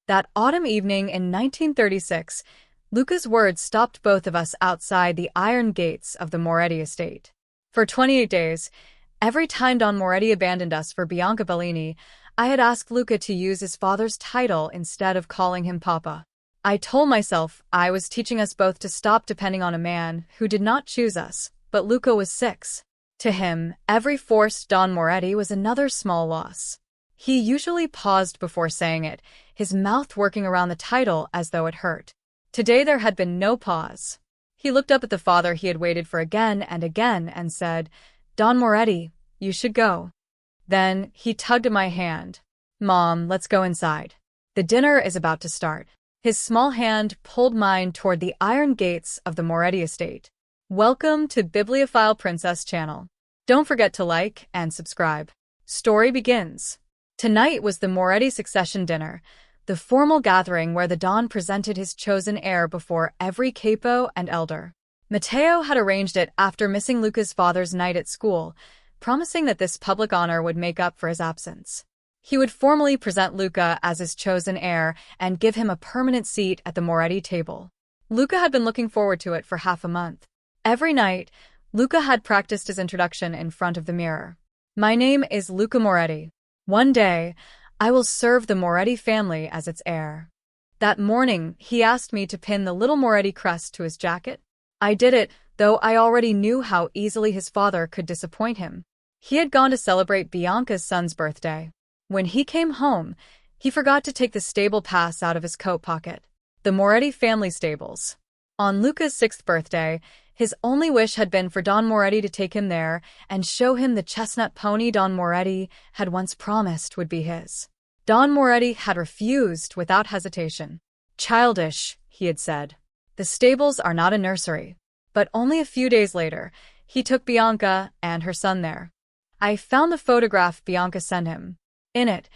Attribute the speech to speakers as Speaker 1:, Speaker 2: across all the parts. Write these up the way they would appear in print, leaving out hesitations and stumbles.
Speaker 1: That autumn evening in 1936, Luca's words stopped both of us outside the iron gates of the Moretti estate. For 28 days, every time Don Moretti abandoned us for Bianca Bellini, I had asked Luca to use his father's title instead of calling him Papa. I told myself I was teaching us both to stop depending on a man who did not choose us, but Luca was 6. To him, every forced Don Moretti was another small loss. He usually paused before saying it, his mouth working around the title as though it hurt. Today there had been no pause. He looked up at the father he had waited for again and said, "Don Moretti, you should go." Then he tugged at my hand. "Mom, let's go inside. The dinner is about to start." His small hand pulled mine toward the iron gates of the Moretti estate. Welcome to Bibliophile Princess channel. Don't forget to like and subscribe. Story begins. Tonight was the Moretti succession dinner, the formal gathering where the Don presented his chosen heir before every capo and elder. Matteo had arranged it after missing Luca's father's night at school, promising that this public honor would make up for his absence. He would formally present Luca as his chosen heir and give him a permanent seat at the Moretti table. Luca had been looking forward to it for half a month. Every night, Luca had practiced his introduction in front of the mirror. "My name is Luca Moretti. One day, I will serve the Moretti family as its heir." That morning, he asked me to pin the little Moretti crest to his jacket. I did it, though I already knew how easily his father could disappoint him. He had gone to celebrate Bianca's son's birthday. When he came home, he forgot to take the stable pass out of his coat pocket. The Moretti family stables. On Luca's 6th birthday, his only wish had been for Don Moretti to take him there and show him the chestnut pony Don Moretti had once promised would be his. Don Moretti had refused without hesitation. "Childish," he had said. "The stables are not a nursery." But only a few days later, he took Bianca and her son there. I found the photograph Bianca sent him. In it,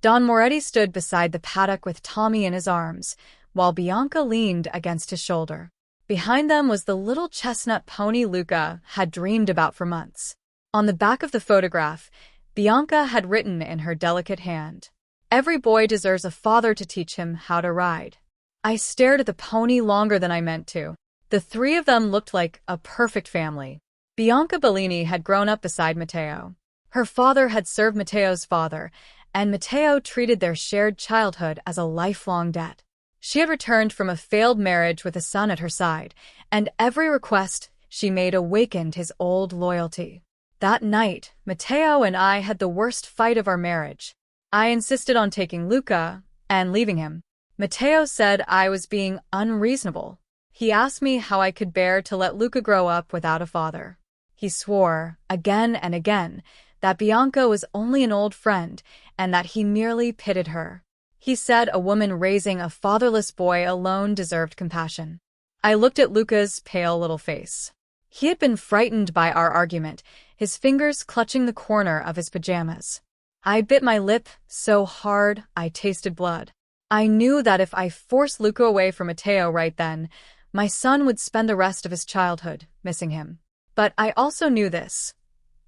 Speaker 1: Don Moretti stood beside the paddock with Tommy in his arms, while Bianca leaned against his shoulder. Behind them was the little chestnut pony Luca had dreamed about for months. On the back of the photograph, Bianca had written in her delicate hand, "Every boy deserves a father to teach him how to ride." I stared at the pony longer than I meant to. The three of them looked like a perfect family. Bianca Bellini had grown up beside Matteo. Her father had served Matteo's father, and Matteo treated their shared childhood as a lifelong debt. She had returned from a failed marriage with a son at her side, and every request she made awakened his old loyalty. That night, Matteo and I had the worst fight of our marriage. I insisted on taking Luca and leaving him. Matteo said I was being unreasonable. He asked me how I could bear to let Luca grow up without a father. He swore, again and again, that Bianca was only an old friend and that he merely pitied her. He said a woman raising a fatherless boy alone deserved compassion. I looked at Luca's pale little face. He had been frightened by our argument, his fingers clutching the corner of his pajamas. I bit my lip so hard I tasted blood. I knew that if I forced Luca away from Matteo right then, my son would spend the rest of his childhood missing him. But I also knew this.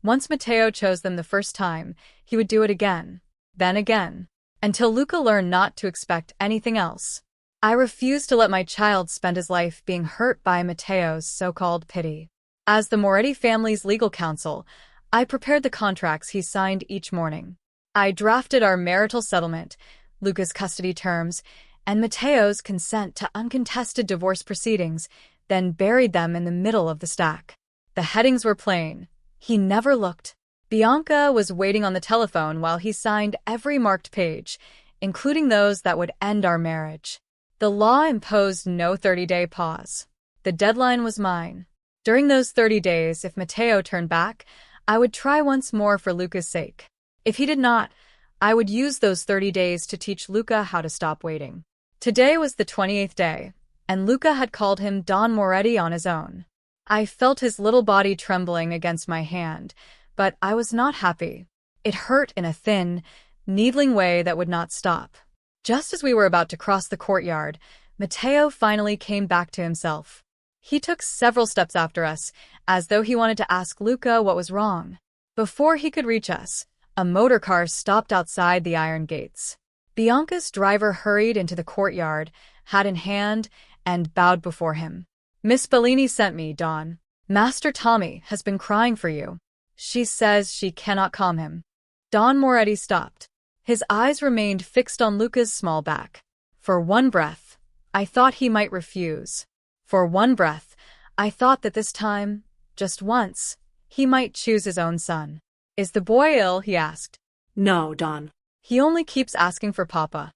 Speaker 1: Once Matteo chose them the first time, he would do it again, then again, until Luca learned not to expect anything else. I refused to let my child spend his life being hurt by Matteo's so-called pity. As the Moretti family's legal counsel, I prepared the contracts he signed each morning. I drafted our marital settlement, Luca's custody terms, and Matteo's consent to uncontested divorce proceedings, then buried them in the middle of the stack. The headings were plain. He never looked. Bianca was waiting on the telephone while he signed every marked page, including those that would end our marriage. The law imposed no 30-day pause. The deadline was mine. During those 30 days, if Matteo turned back, I would try once more for Luca's sake. If he did not, I would use those 30 days to teach Luca how to stop waiting. Today was the 28th day, and Luca had called him Don Moretti on his own. I felt his little body trembling against my hand, but I was not happy. It hurt in a thin, needling way that would not stop. Just as we were about to cross the courtyard, Matteo finally came back to himself. He took several steps after us, as though he wanted to ask Luca what was wrong. Before he could reach us, a motor car stopped outside the iron gates. Bianca's driver hurried into the courtyard, hat in hand, and bowed before him. "Miss Bellini sent me, Don. Master Tommy has been crying for you. She says she cannot calm him." Don Moretti stopped. His eyes remained fixed on Luca's small back. For one breath, I thought he might refuse. For one breath, I thought that this time, just once, he might choose his own son. "Is the boy ill?" he asked.
Speaker 2: "No, Don."
Speaker 1: "He only keeps asking for Papa."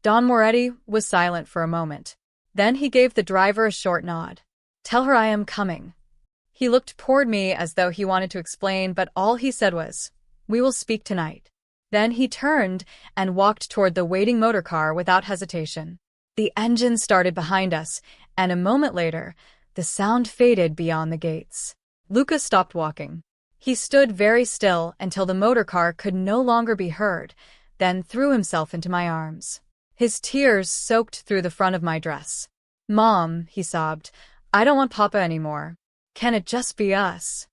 Speaker 1: Don Moretti was silent for a moment. Then he gave the driver a short nod. "Tell her I am coming." He looked toward me as though he wanted to explain, but all he said was, "We will speak tonight." Then he turned and walked toward the waiting motorcar without hesitation. The engine started behind us, and a moment later, the sound faded beyond the gates. Luca stopped walking. He stood very still until the motorcar could no longer be heard, then threw himself into my arms. His tears soaked through the front of my dress. "Mom," he sobbed, "I don't want Papa anymore. Can it just be us?"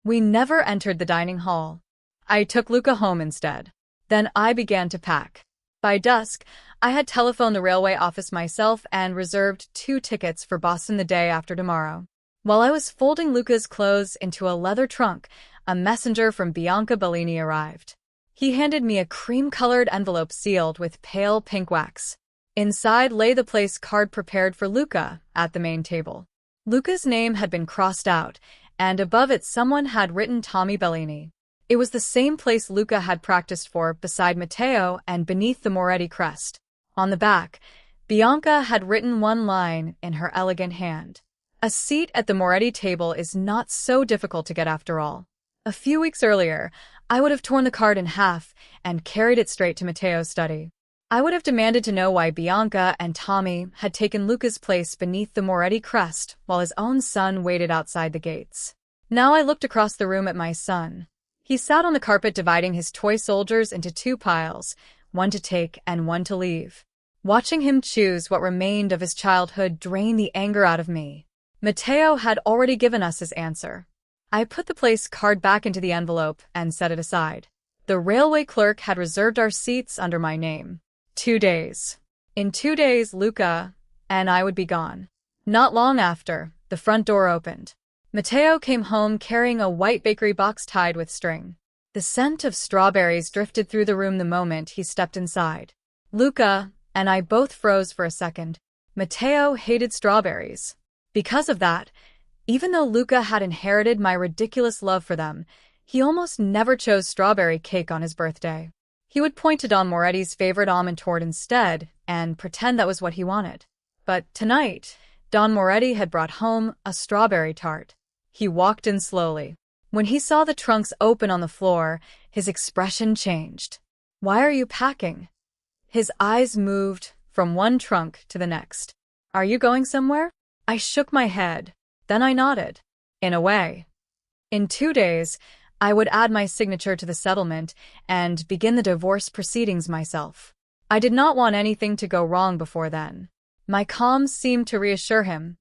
Speaker 1: We never entered the dining hall. I took Luca home instead. Then I began to pack. By dusk, I had telephoned the railway office myself and reserved 2 tickets for Boston the day after tomorrow. While I was folding Luca's clothes into a leather trunk, a messenger from Bianca Bellini arrived. He handed me a cream-colored envelope sealed with pale pink wax. Inside lay the place card prepared for Luca at the main table. Luca's name had been crossed out, and above it someone had written Tommy Bellini. It was the same place Luca had practiced for beside Matteo and beneath the Moretti crest. On the back, Bianca had written one line in her elegant hand. "A seat at the Moretti table is not so difficult to get after all." A few weeks earlier, I would have torn the card in half and carried it straight to Matteo's study. I would have demanded to know why Bianca and Tommy had taken Luca's place beneath the Moretti crest while his own son waited outside the gates. Now I looked across the room at my son. He sat on the carpet dividing his toy soldiers into 2 piles, one to take and one to leave. Watching him choose what remained of his childhood drained the anger out of me. Matteo had already given us his answer. I put the place card back into the envelope and set it aside. The railway clerk had reserved our seats under my name. 2 days. In 2 days, Luca and I would be gone. Not long after, the front door opened. Matteo came home carrying a white bakery box tied with string. The scent of strawberries drifted through the room the moment he stepped inside. Luca and I both froze for a second. Matteo hated strawberries. Because of that, even though Luca had inherited my ridiculous love for them, he almost never chose strawberry cake on his birthday. He would point to Don Moretti's favorite almond tort instead and pretend that was what he wanted. But tonight, Don Moretti had brought home a strawberry tart. He walked in slowly. When he saw the trunks open on the floor, his expression changed. "Why are you packing?" His eyes moved from one trunk to the next. "Are you going somewhere?" I shook my head. Then I nodded. "In a way." In 2 days, I would add my signature to the settlement and begin the divorce proceedings myself. I did not want anything to go wrong before then. My calm seemed to reassure him.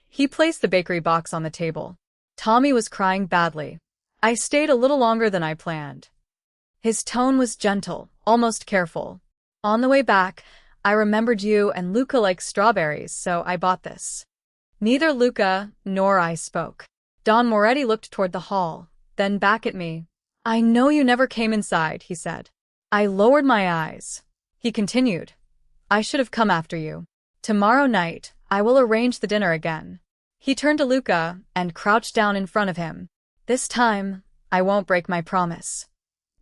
Speaker 1: He placed the bakery box on the table. Tommy was crying badly. I stayed a little longer than I planned. His tone was gentle, almost careful. "On the way back, I remembered you and Luca like strawberries, so I bought this." Neither Luca nor I spoke. Don Moretti looked toward the hall, then back at me. "I know you never came inside," he said. I lowered my eyes. He continued, "I should have come after you. Tomorrow night, I will arrange the dinner again." He turned to Luca and crouched down in front of him. "This time, I won't break my promise."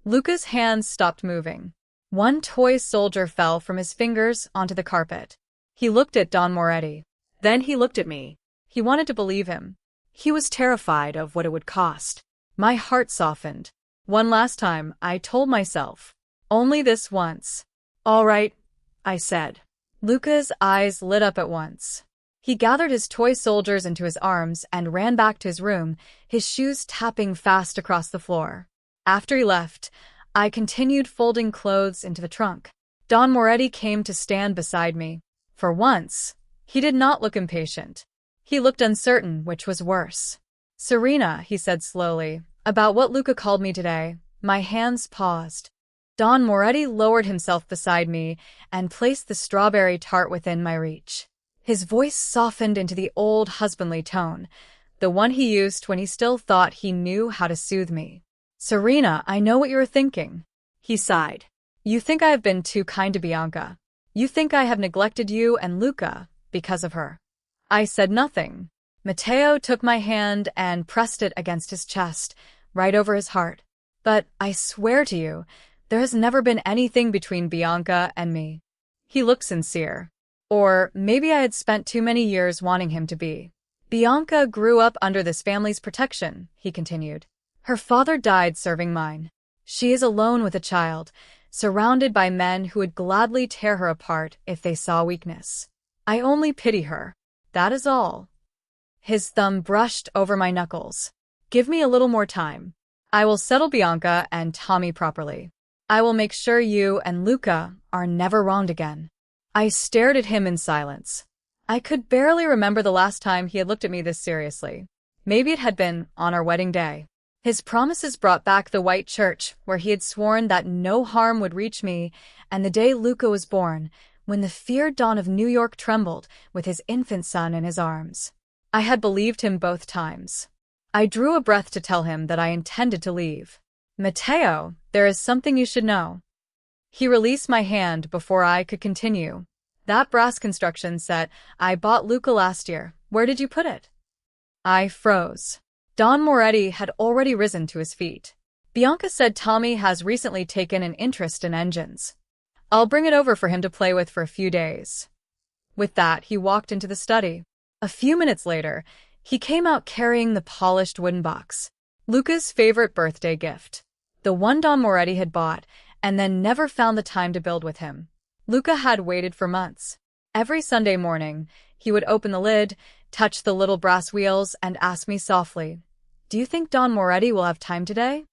Speaker 1: Luca's hands stopped moving. One toy soldier fell from his fingers onto the carpet. He looked at Don Moretti. Then he looked at me. He wanted to believe him. He was terrified of what it would cost. My heart softened. One last time, I told myself. Only this once. "All right," I said. Luca's eyes lit up at once. He gathered his toy soldiers into his arms and ran back to his room, his shoes tapping fast across the floor. After he left, I continued folding clothes into the trunk. Don Moretti came to stand beside me. For once, he did not look impatient. He looked uncertain, which was worse. "Serena," he said slowly, "about what Luca called me today." My hands paused. Don Moretti lowered himself beside me and placed the strawberry tart within my reach. His voice softened into the old husbandly tone, the one he used when he still thought he knew how to soothe me. "Serena, I know what you are thinking," he sighed. "You think I have been too kind to Bianca. You think I have neglected you and Luca because of her." I said nothing. Matteo took my hand and pressed it against his chest, right over his heart. "But I swear to you, there has never been anything between Bianca and me." He looked sincere. Or maybe I had spent too many years wanting him to be. "Bianca grew up under this family's protection," he continued. "Her father died serving mine. She is alone with a child, surrounded by men who would gladly tear her apart if they saw weakness. I only pity her. That is all." His thumb brushed over my knuckles. "Give me a little more time. I will settle Bianca and Tommy properly. I will make sure you and Luca are never wronged again." I stared at him in silence. I could barely remember the last time he had looked at me this seriously. Maybe it had been on our wedding day. His promises brought back the white church where he had sworn that no harm would reach me, and the day Luca was born, when the feared Don of New York trembled with his infant son in his arms. I had believed him both times. I drew a breath to tell him that I intended to leave. "Matteo, there is something you should know." He released my hand before I could continue. "That brass construction set I bought Luca last year, where did you put it?" I froze. Don Moretti had already risen to his feet. "Bianca said Tommy has recently taken an interest in engines. I'll bring it over for him to play with for a few days." With that, he walked into the study. A few minutes later, he came out carrying the polished wooden box. Luca's favorite birthday gift. The one Don Moretti had bought, and then never found the time to build with him. Luca had waited for months. Every Sunday morning, he would open the lid, touch the little brass wheels, and ask me softly, "Do you think Don Moretti will have time today?"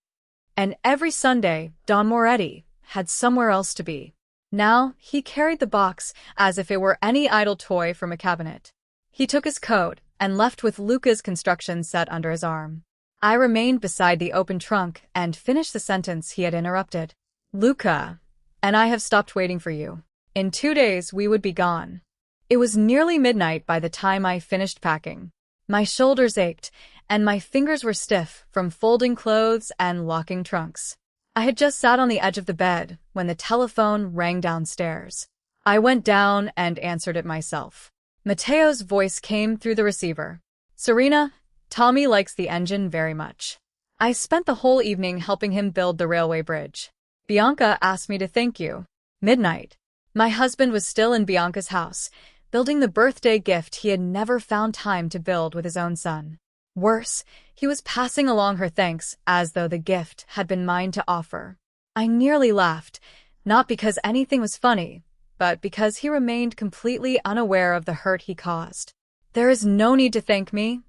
Speaker 1: And every Sunday, Don Moretti had somewhere else to be. Now, he carried the box as if it were any idle toy from a cabinet. He took his coat and left with Luca's construction set under his arm. I remained beside the open trunk and finished the sentence he had interrupted. "Luca and I have stopped waiting for you. In 2 days, we would be gone." It was nearly midnight by the time I finished packing. My shoulders ached, and my fingers were stiff from folding clothes and locking trunks. I had just sat on the edge of the bed when the telephone rang downstairs. I went down and answered it myself. Matteo's voice came through the receiver. "Serena, Tommy likes the engine very much. I spent the whole evening helping him build the railway bridge. Bianca asked me to thank you." Midnight. My husband was still in Bianca's house, building the birthday gift he had never found time to build with his own son. Worse, he was passing along her thanks as though the gift had been mine to offer. I nearly laughed, not because anything was funny, but because he remained completely unaware of the hurt he caused. "There is no need to thank me,"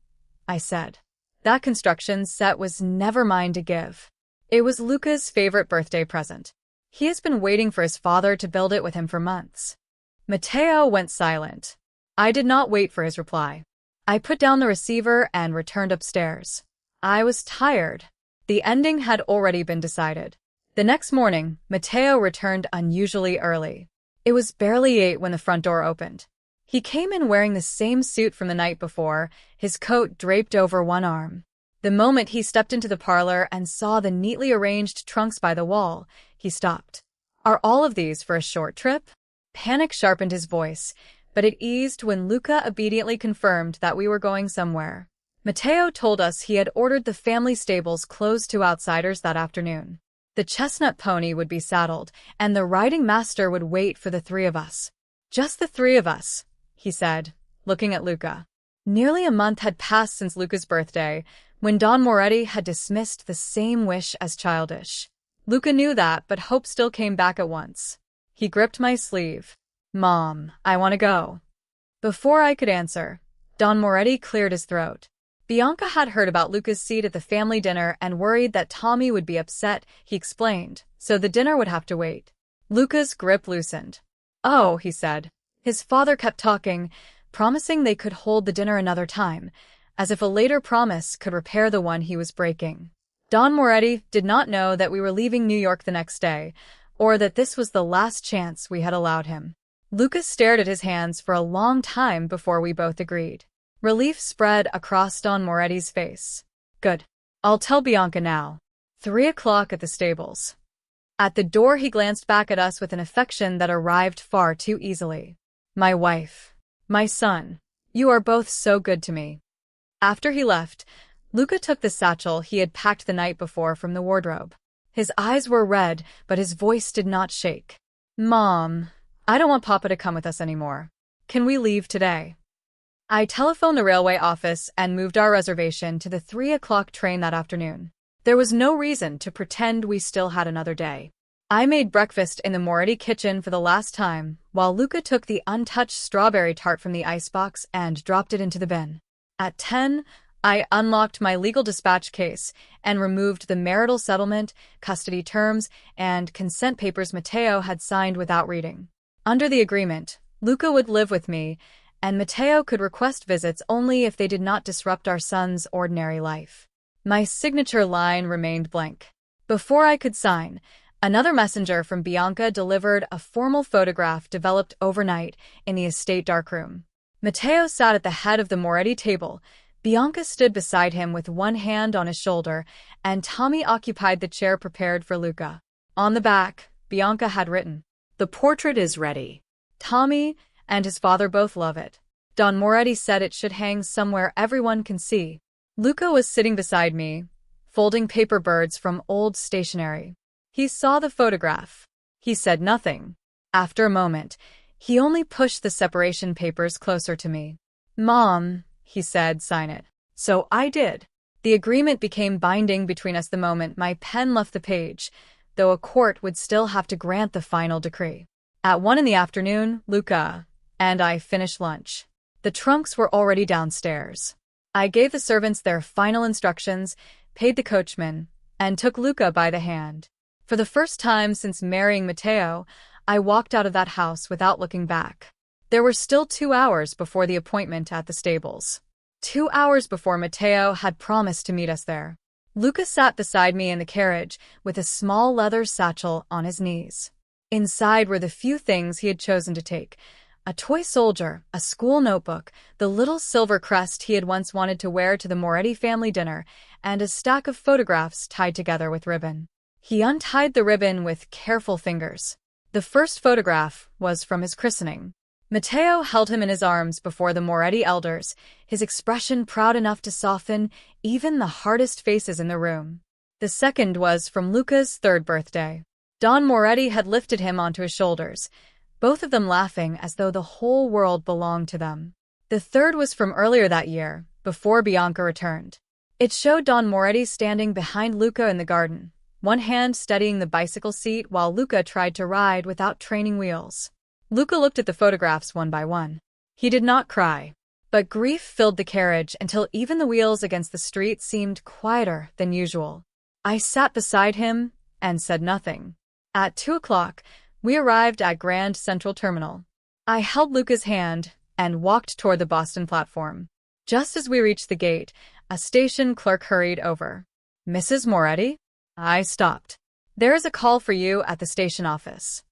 Speaker 1: I said. "That construction set was never mine to give. It was Luca's favorite birthday present. He has been waiting for his father to build it with him for months." Matteo went silent. I did not wait for his reply. I put down the receiver and returned upstairs. I was tired. The ending had already been decided. The next morning, Matteo returned unusually early. It was barely 8 when the front door opened. He came in wearing the same suit from the night before, his coat draped over one arm. The moment he stepped into the parlor and saw the neatly arranged trunks by the wall, he stopped. "Are all of these for a short trip?" Panic sharpened his voice, but it eased when Luca obediently confirmed that we were going somewhere. Matteo told us he had ordered the family stables closed to outsiders that afternoon. The chestnut pony would be saddled, and the riding master would wait for the 3 of us. "Just the 3 of us," he said, looking at Luca. Nearly a month had passed since Luca's birthday, when Don Moretti had dismissed the same wish as childish. Luca knew that, but hope still came back at once. He gripped my sleeve. "Mom, I want to go." Before I could answer, Don Moretti cleared his throat. Bianca had heard about Luca's seat at the family dinner and worried that Tommy would be upset, he explained, so the dinner would have to wait. Luca's grip loosened. "Oh," he said. His father kept talking, promising they could hold the dinner another time, as if a later promise could repair the one he was breaking. Don Moretti did not know that we were leaving New York the next day, or that this was the last chance we had allowed him. Luca stared at his hands for a long time before we both agreed. Relief spread across Don Moretti's face. Good. I'll tell Bianca now. 3 o'clock at the stables. At the door he glanced back at us with an affection that arrived far too easily. My wife. My son. You are both so good to me. After he left, Luca took the satchel he had packed the night before from the wardrobe. His eyes were red, but his voice did not shake. Mom, I don't want Papa to come with us anymore. Can we leave today? I telephoned the railway office and moved our reservation to the 3 o'clock train that afternoon. There was no reason to pretend we still had another day. I made breakfast in the Moretti kitchen for the last time, while Luca took the untouched strawberry tart from the icebox and dropped it into the bin. At 10, I unlocked my legal dispatch case and removed the marital settlement, custody terms, and consent papers Matteo had signed without reading. Under the agreement, Luca would live with me, and Matteo could request visits only if they did not disrupt our son's ordinary life. My signature line remained blank. Before I could sign, another messenger from Bianca delivered a formal photograph developed overnight in the estate darkroom. Matteo sat at the head of the Moretti table. Bianca stood beside him with one hand on his shoulder, and Tommy occupied the chair prepared for Luca. On the back, Bianca had written, "The portrait is ready. Tommy and his father both love it. Don Moretti said it should hang somewhere everyone can see." Luca was sitting beside me, folding paper birds from old stationery. He saw the photograph. He said nothing. After a moment, he only pushed the separation papers closer to me. "Mom," he said, "sign it." So I did. The agreement became binding between us the moment my pen left the page, though a court would still have to grant the final decree. At 1 in the afternoon, Luca and I finished lunch. The trunks were already downstairs. I gave the servants their final instructions, paid the coachman, and took Luca by the hand. For the first time since marrying Matteo, I walked out of that house without looking back. There were still 2 hours before the appointment at the stables. 2 hours before Matteo had promised to meet us there. Luca sat beside me in the carriage with a small leather satchel on his knees. Inside were the few things he had chosen to take: a toy soldier, a school notebook, the little silver crest he had once wanted to wear to the Moretti family dinner, and a stack of photographs tied together with ribbon. He untied the ribbon with careful fingers. The first photograph was from his christening. Matteo held him in his arms before the Moretti elders, his expression proud enough to soften even the hardest faces in the room. The second was from Luca's 3rd birthday. Don Moretti had lifted him onto his shoulders, both of them laughing as though the whole world belonged to them. The third was from earlier that year, before Bianca returned. It showed Don Moretti standing behind Luca in the garden, one hand steadying the bicycle seat while Luca tried to ride without training wheels. Luca looked at the photographs one by one. He did not cry, but grief filled the carriage until even the wheels against the street seemed quieter than usual. I sat beside him and said nothing. At 2 o'clock, we arrived at Grand Central Terminal. I held Luca's hand and walked toward the Boston platform. Just as we reached the gate, a station clerk hurried over. "Mrs. Moretti?" I stopped. "There is a call for you at the station office."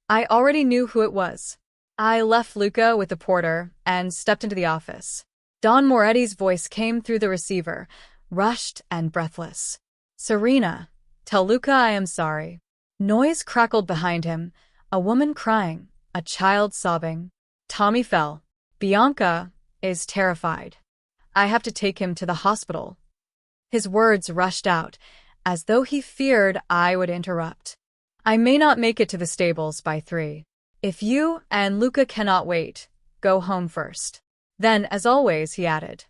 Speaker 1: I already knew who it was. I left Luca with the porter and stepped into the office. Don Moretti's voice came through the receiver, rushed and breathless. "Serena, tell Luca I am sorry." Noise crackled behind him, a woman crying, a child sobbing. Tommy fell. "Bianca is terrified. I have to take him to the hospital." His words rushed out, as though he feared I would interrupt. "I may not make it to the stables by 3. If you and Luca cannot wait, go home first." Then, as always, he added,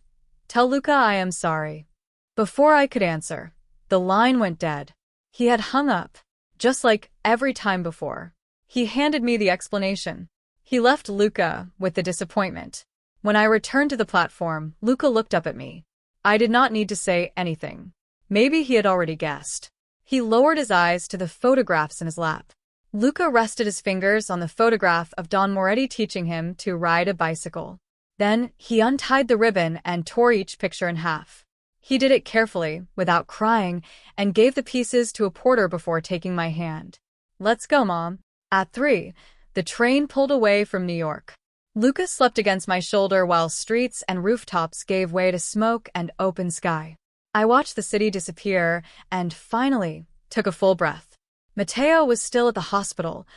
Speaker 1: "Tell Luca I am sorry." Before I could answer, the line went dead. He had hung up, just like every time before. He handed me the explanation. He left Luca with the disappointment. When I returned to the platform, Luca looked up at me. I did not need to say anything. Maybe he had already guessed. He lowered his eyes to the photographs in his lap. Luca rested his fingers on the photograph of Don Moretti teaching him to ride a bicycle. Then he untied the ribbon and tore each picture in half. He did it carefully, without crying, and gave the pieces to a porter before taking my hand. Let's go, Mom. At 3, the train pulled away from New York. Luca slept against my shoulder while streets and rooftops gave way to smoke and open sky. I watched the city disappear and, finally, took a full breath. Matteo was still at the hospital,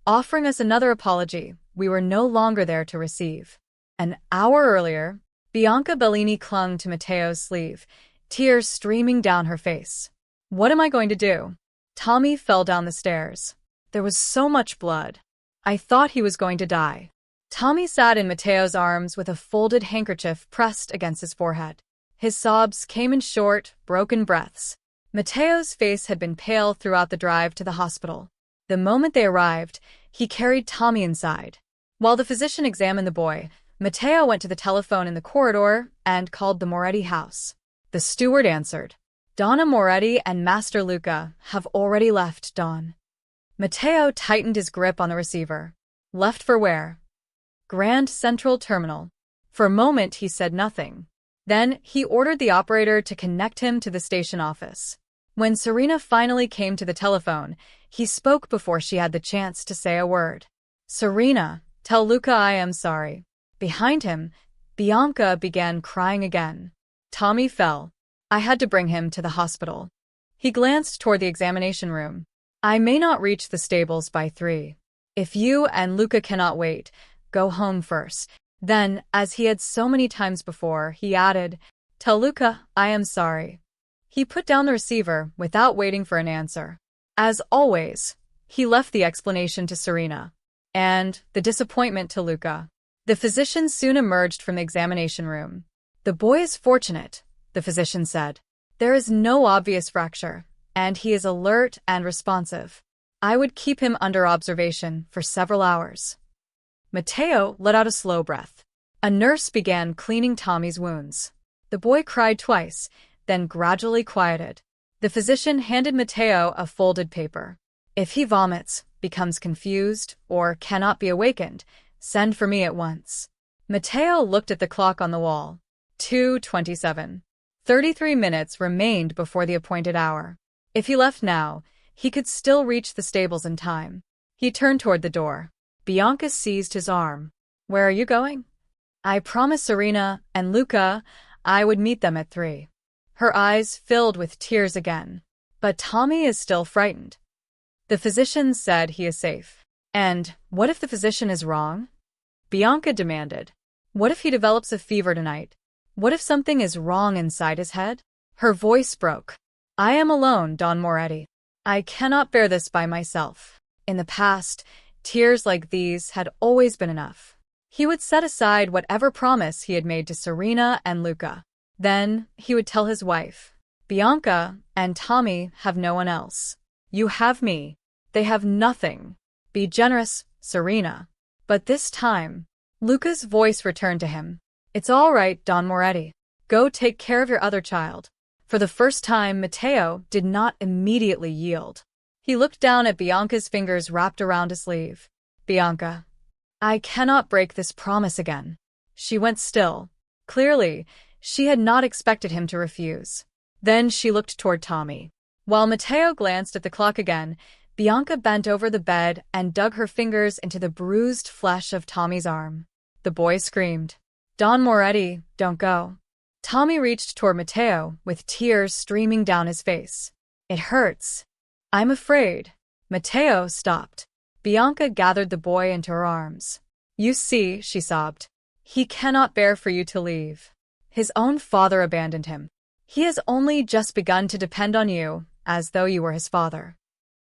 Speaker 1: offering us another apology we were no longer there to receive. An hour earlier, Bianca Bellini clung to Matteo's sleeve, tears streaming down her face. What am I going to do? Tommy fell down the stairs. There was so much blood. I thought he was going to die. Tommy sat in Matteo's arms with a folded handkerchief pressed against his forehead. His sobs came in short, broken breaths. Matteo's face had been pale throughout the drive to the hospital. The moment they arrived, he carried Tommy inside. While the physician examined the boy, Matteo went to the telephone in the corridor and called the Moretti house. The steward answered. Donna Moretti and Master Luca have already left, Don. Matteo tightened his grip on the receiver. Left for where? Grand Central Terminal. For a moment he said nothing. Then he ordered the operator to connect him to the station office. When Serena finally came to the telephone, he spoke before she had the chance to say a word. Serena, tell Luca I am sorry. Behind him, Bianca began crying again. Tommy fell. I had to bring him to the hospital. He glanced toward the examination room. I may not reach the stables by 3. If you and Luca cannot wait, go home first. Then, as he had so many times before, he added, tell Luca I am sorry. He put down the receiver without waiting for an answer. As always, he left the explanation to Serena. And the disappointment to Luca. The physician soon emerged from the examination room. The boy is fortunate, the physician said. There is no obvious fracture, and he is alert and responsive. I would keep him under observation for several hours. Matteo let out a slow breath. A nurse began cleaning Tommy's wounds. The boy cried twice, then gradually quieted. The physician handed Matteo a folded paper. If he vomits, becomes confused, or cannot be awakened, send for me at once. Matteo looked at the clock on the wall. 2:27. 33 minutes remained before the appointed hour. If he left now, he could still reach the stables in time. He turned toward the door. Bianca seized his arm. Where are you going? I promised Serena and Luca I would meet them at 3. Her eyes filled with tears again. But Tommy is still frightened. The physician said he is safe. And what if the physician is wrong? Bianca demanded. What if he develops a fever tonight? What if something is wrong inside his head? Her voice broke. I am alone, Don Moretti. I cannot bear this by myself. In the past, tears like these had always been enough. He would set aside whatever promise he had made to Serena and Luca. Then he would tell his wife, Bianca and Tommy have no one else. You have me. They have nothing. Be generous, Serena. But this time, Luca's voice returned to him. It's all right, Don Moretti. Go take care of your other child. For the first time, Matteo did not immediately yield. He looked down at Bianca's fingers wrapped around his sleeve. Bianca, I cannot break this promise again. She went still. Clearly, she had not expected him to refuse. Then she looked toward Tommy. While Matteo glanced at the clock again, Bianca bent over the bed and dug her fingers into the bruised flesh of Tommy's arm. The boy screamed. Don Moretti, don't go. Tommy reached toward Matteo with tears streaming down his face. It hurts. I'm afraid. Matteo stopped. Bianca gathered the boy into her arms. You see, she sobbed. He cannot bear for you to leave. His own father abandoned him. He has only just begun to depend on you, as though you were his father.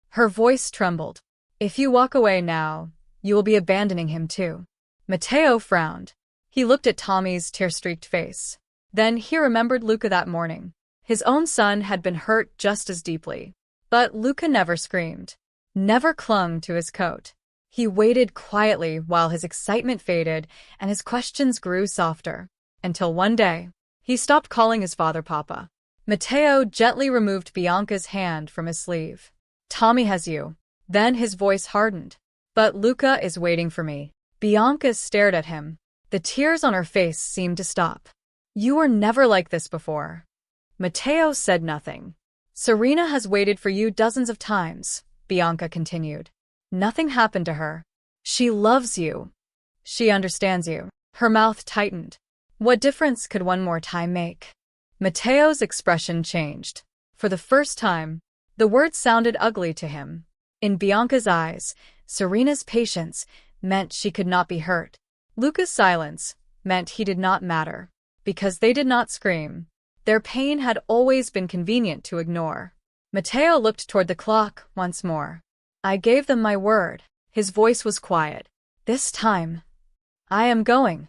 Speaker 1: Her voice trembled. If you walk away now, you will be abandoning him too. Matteo frowned. He looked at Tommy's tear-streaked face. Then he remembered Luca that morning. His own son had been hurt just as deeply. But Luca never screamed, never clung to his coat. He waited quietly while his excitement faded and his questions grew softer. Until one day, he stopped calling his father Papa. Matteo gently removed Bianca's hand from his sleeve. Tommy has you. Then his voice hardened. But Luca is waiting for me. Bianca stared at him. The tears on her face seemed to stop. You were never like this before. Matteo said nothing. Serena has waited for you dozens of times, Bianca continued. Nothing happened to her. She loves you. She understands you. Her mouth tightened. What difference could one more time make? Matteo's expression changed. For the first time, the words sounded ugly to him. In Bianca's eyes, Serena's patience meant she could not be hurt. Luca's silence meant he did not matter. Because they did not scream. Their pain had always been convenient to ignore. Matteo looked toward the clock once more. I gave them my word. His voice was quiet. This time, I am going.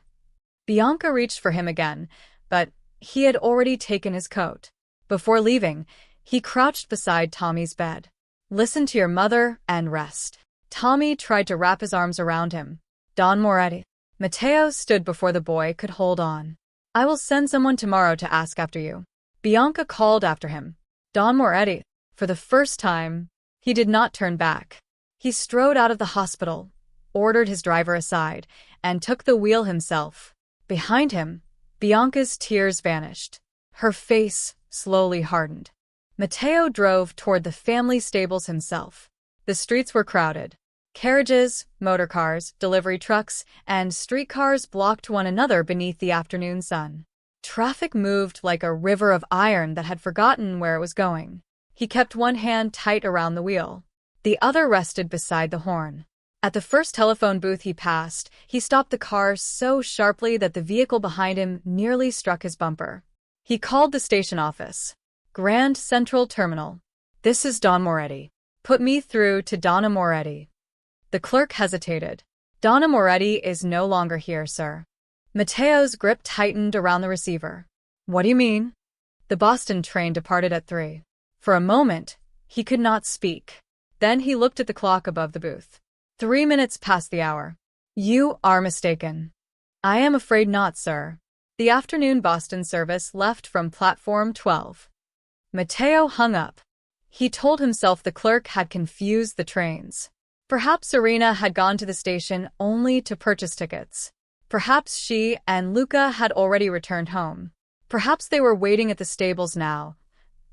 Speaker 1: Bianca reached for him again, but he had already taken his coat. Before leaving, he crouched beside Tommy's bed. Listen to your mother and rest. Tommy tried to wrap his arms around him. Don Moretti. Matteo stood before the boy could hold on. I will send someone tomorrow to ask after you. Bianca called after him. Don Moretti. For the first time, he did not turn back. He strode out of the hospital, ordered his driver aside, and took the wheel himself. Behind him, Bianca's tears vanished. Her face slowly hardened. Matteo drove toward the family stables himself. The streets were crowded. Carriages, motorcars, delivery trucks, and streetcars blocked one another beneath the afternoon sun. Traffic moved like a river of iron that had forgotten where it was going. He kept one hand tight around the wheel. The other rested beside the horn. At the first telephone booth he passed, he stopped the car so sharply that the vehicle behind him nearly struck his bumper. He called the station office. Grand Central Terminal. This is Don Moretti. Put me through to Donna Moretti. The clerk hesitated. Donna Moretti is no longer here, sir. Matteo's grip tightened around the receiver. What do you mean? The Boston train departed at 3. For a moment, he could not speak. Then he looked at the clock above the booth. 3 minutes past the hour. You are mistaken. I am afraid not, sir. The afternoon Boston service left from platform 12. Matteo hung up. He told himself the clerk had confused the trains. Perhaps Serena had gone to the station only to purchase tickets. Perhaps she and Luca had already returned home. Perhaps they were waiting at the stables now,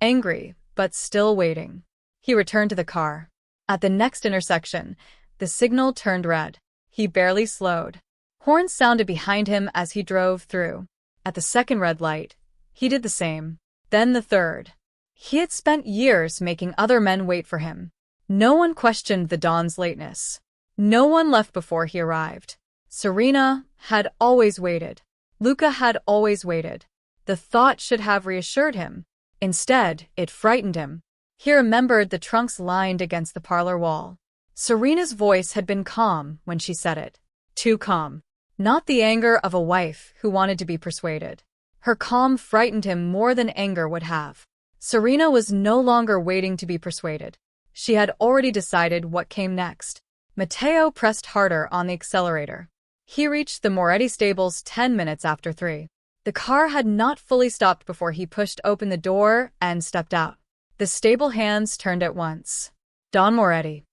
Speaker 1: angry, but still waiting. He returned to the car. At the next intersection, the signal turned red. He barely slowed. Horns sounded behind him as he drove through. At the second red light, he did the same. Then the third. He had spent years making other men wait for him. No one questioned the Don's lateness. No one left before he arrived. Serena had always waited. Luca had always waited. The thought should have reassured him. Instead, it frightened him. He remembered the trunks lined against the parlor wall. Serena's voice had been calm when she said it. Too calm. Not the anger of a wife who wanted to be persuaded. Her calm frightened him more than anger would have. Serena was no longer waiting to be persuaded. She had already decided what came next. Matteo pressed harder on the accelerator. He reached the Moretti stables 10 minutes after 3. The car had not fully stopped before he pushed open the door and stepped out. The stable hands turned at once. Don Moretti.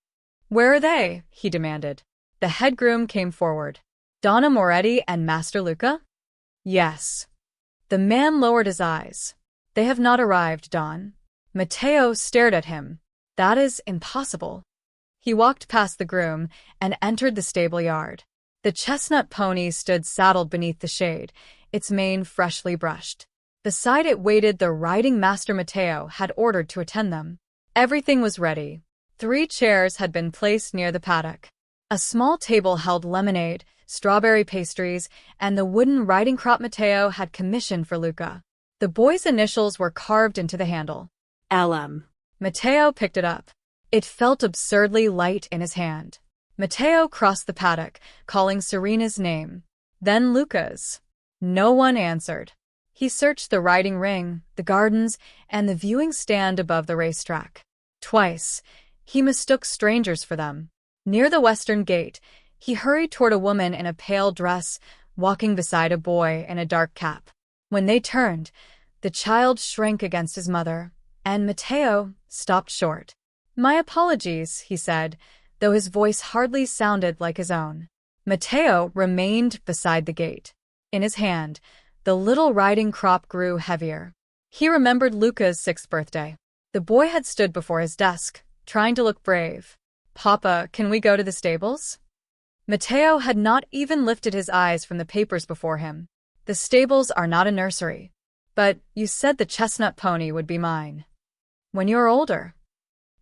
Speaker 1: Where are they? He demanded. The head groom came forward. Donna Moretti and Master Luca? Yes. The man lowered his eyes. They have not arrived, Don. Matteo stared at him. That is impossible. He walked past the groom and entered the stable yard. The chestnut pony stood saddled beneath the shade, its mane freshly brushed. Beside it waited the riding master Matteo had ordered to attend them. Everything was ready. 3 chairs had been placed near the paddock. A small table held lemonade, strawberry pastries, and the wooden riding crop Matteo had commissioned for Luca. The boy's initials were carved into the handle. LM. Matteo picked it up. It felt absurdly light in his hand. Matteo crossed the paddock, calling Serena's name. Then Luca's. No one answered. He searched the riding ring, the gardens, and the viewing stand above the racetrack. Twice, he mistook strangers for them. Near the western gate, he hurried toward a woman in a pale dress, walking beside a boy in a dark cap. When they turned, the child shrank against his mother, and Matteo stopped short. My apologies, he said, though his voice hardly sounded like his own. Matteo remained beside the gate. In his hand, the little riding crop grew heavier. He remembered Luca's 6th birthday. The boy had stood before his desk, trying to look brave. Papa, can we go to the stables? Matteo had not even lifted his eyes from the papers before him. The stables are not a nursery. But you said the chestnut pony would be mine. When you're older.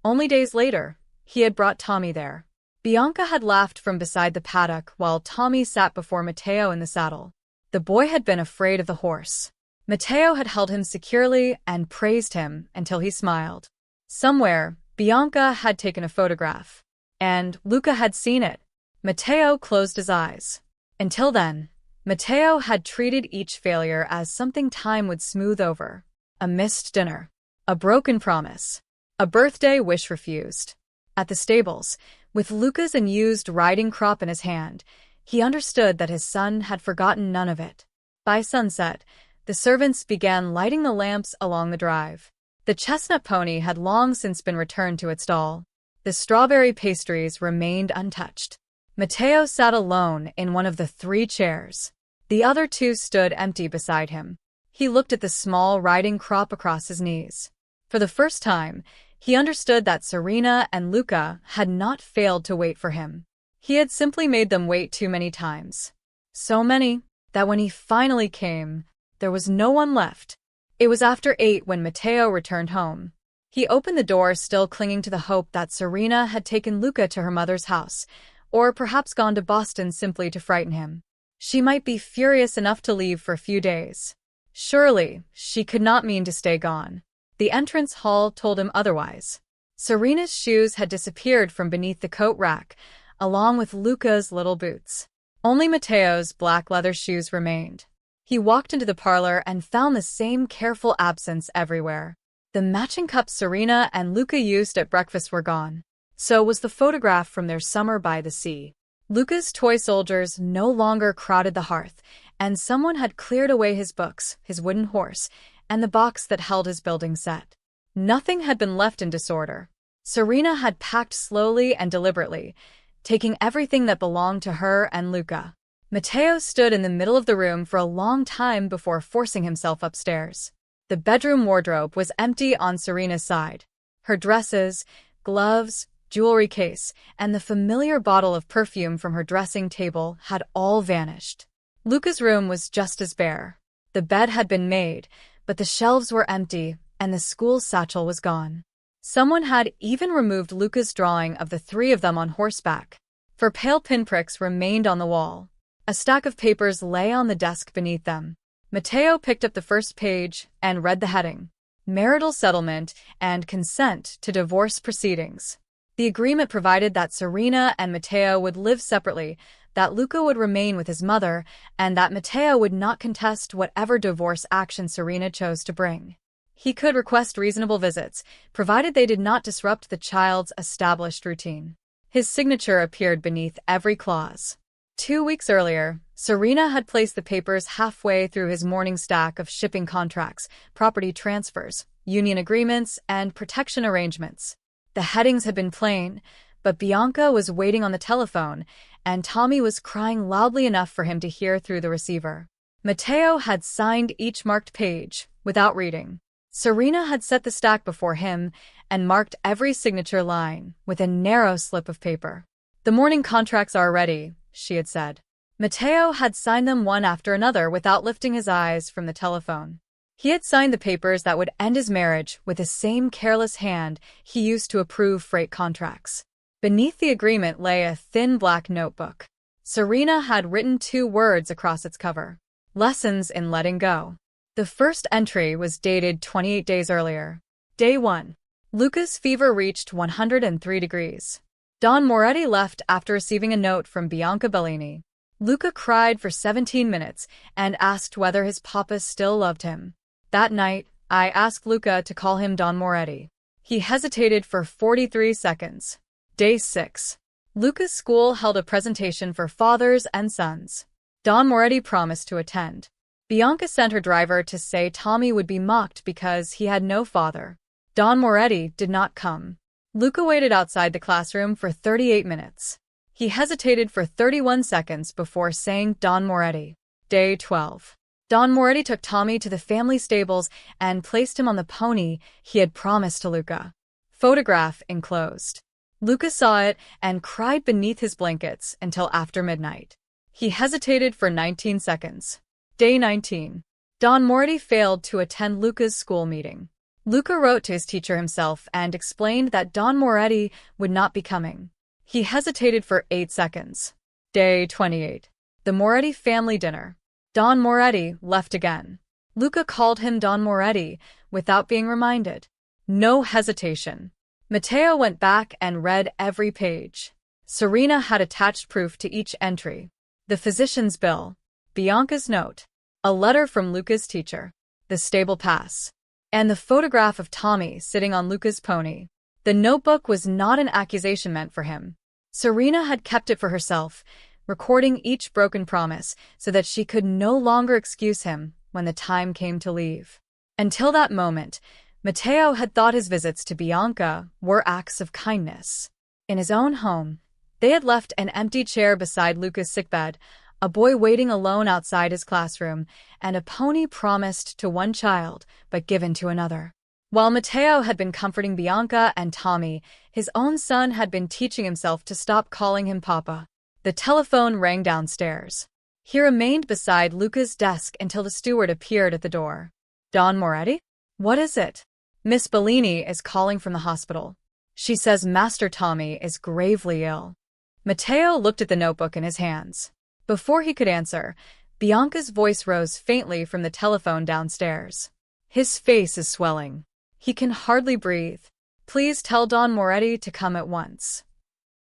Speaker 1: Only days later, he had brought Tommy there. Bianca had laughed from beside the paddock while Tommy sat before Matteo in the saddle. The boy had been afraid of the horse. Matteo had held him securely and praised him until he smiled. Somewhere, Bianca had taken a photograph. And Luca had seen it. Matteo closed his eyes. Until then, Matteo had treated each failure as something time would smooth over. A missed dinner. A broken promise. A birthday wish refused. At the stables, with Luca's unused riding crop in his hand, he understood that his son had forgotten none of it. By sunset, the servants began lighting the lamps along the drive. The chestnut pony had long since been returned to its stall. The strawberry pastries remained untouched. Matteo sat alone in one of the 3 chairs. The other 2 stood empty beside him. He looked at the small riding crop across his knees. For the first time, he understood that Serena and Luca had not failed to wait for him. He had simply made them wait too many times. So many, that when he finally came, there was no one left. It was after 8 when Matteo returned home. He opened the door still clinging to the hope that Serena had taken Luca to her mother's house, or perhaps gone to Boston simply to frighten him. She might be furious enough to leave for a few days. Surely, she could not mean to stay gone. The entrance hall told him otherwise. Serena's shoes had disappeared from beneath the coat rack, along with Luca's little boots. Only Matteo's black leather shoes remained. He walked into the parlor and found the same careful absence everywhere. The matching cups Serena and Luca used at breakfast were gone. So was the photograph from their summer by the sea. Luca's toy soldiers no longer crowded the hearth, and someone had cleared away his books, his wooden horse, and the box that held his building set. Nothing had been left in disorder. Serena had packed slowly and deliberately, taking everything that belonged to her and Luca. Matteo stood in the middle of the room for a long time before forcing himself upstairs. The bedroom wardrobe was empty on Serena's side. Her dresses, gloves, jewelry case, and the familiar bottle of perfume from her dressing table had all vanished. Luca's room was just as bare. The bed had been made, but the shelves were empty, and the school satchel was gone. Someone had even removed Luca's drawing of the 3 of them on horseback, for pale pinpricks remained on the wall. A stack of papers lay on the desk beneath them. Matteo picked up the first page and read the heading: Marital Settlement and Consent to Divorce Proceedings. The agreement provided that Serena and Matteo would live separately, that Luca would remain with his mother, and that Matteo would not contest whatever divorce action Serena chose to bring. He could request reasonable visits, provided they did not disrupt the child's established routine. His signature appeared beneath every clause. 2 weeks earlier, Serena had placed the papers halfway through his morning stack of shipping contracts, property transfers, union agreements, and protection arrangements. The headings had been plain, but Bianca was waiting on the telephone, and Tommy was crying loudly enough for him to hear through the receiver. Matteo had signed each marked page, without reading. Serena had set the stack before him and marked every signature line with a narrow slip of paper. The morning contracts are ready, she had said. Matteo had signed them one after another without lifting his eyes from the telephone. He had signed the papers that would end his marriage with the same careless hand he used to approve freight contracts. Beneath the agreement lay a thin black notebook. Serena had written 2 words across its cover: Lessons in Letting Go. The first entry was dated 28 days earlier. Day 1. Luca's fever reached 103 degrees. Don Moretti left after receiving a note from Bianca Bellini. Luca cried for 17 minutes and asked whether his papa still loved him. That night, I asked Luca to call him Don Moretti. He hesitated for 43 seconds. Day 6. Luca's school held a presentation for fathers and sons. Don Moretti promised to attend. Bianca sent her driver to say Tommy would be mocked because he had no father. Don Moretti did not come. Luca waited outside the classroom for 38 minutes. He hesitated for 31 seconds before saying Don Moretti. Day 12. Don Moretti took Tommy to the family stables and placed him on the pony he had promised to Luca. Photograph enclosed. Luca saw it and cried beneath his blankets until after midnight. He hesitated for 19 seconds. Day 19. Don Moretti failed to attend Luca's school meeting. Luca wrote to his teacher himself and explained that Don Moretti would not be coming. He hesitated for 8 seconds. Day 28. The Moretti family dinner. Don Moretti left again. Luca called him Don Moretti without being reminded. No hesitation. Matteo went back and read every page. Serena had attached proof to each entry. The physician's bill, Bianca's note, a letter from Luca's teacher, the stable pass, and the photograph of Tommy sitting on Luca's pony. The notebook was not an accusation meant for him. Serena had kept it for herself, recording each broken promise so that she could no longer excuse him when the time came to leave. Until that moment, Matteo had thought his visits to Bianca were acts of kindness. In his own home, they had left an empty chair beside Luca's sickbed, a boy waiting alone outside his classroom, and a pony promised to one child but given to another. While Matteo had been comforting Bianca and Tommy, his own son had been teaching himself to stop calling him Papa. The telephone rang downstairs. He remained beside Luca's desk until the steward appeared at the door. Don Moretti? What is it? Miss Bellini is calling from the hospital. She says Master Tommy is gravely ill. Matteo looked at the notebook in his hands. Before he could answer, Bianca's voice rose faintly from the telephone downstairs. His face is swelling. He can hardly breathe. Please tell Don Moretti to come at once.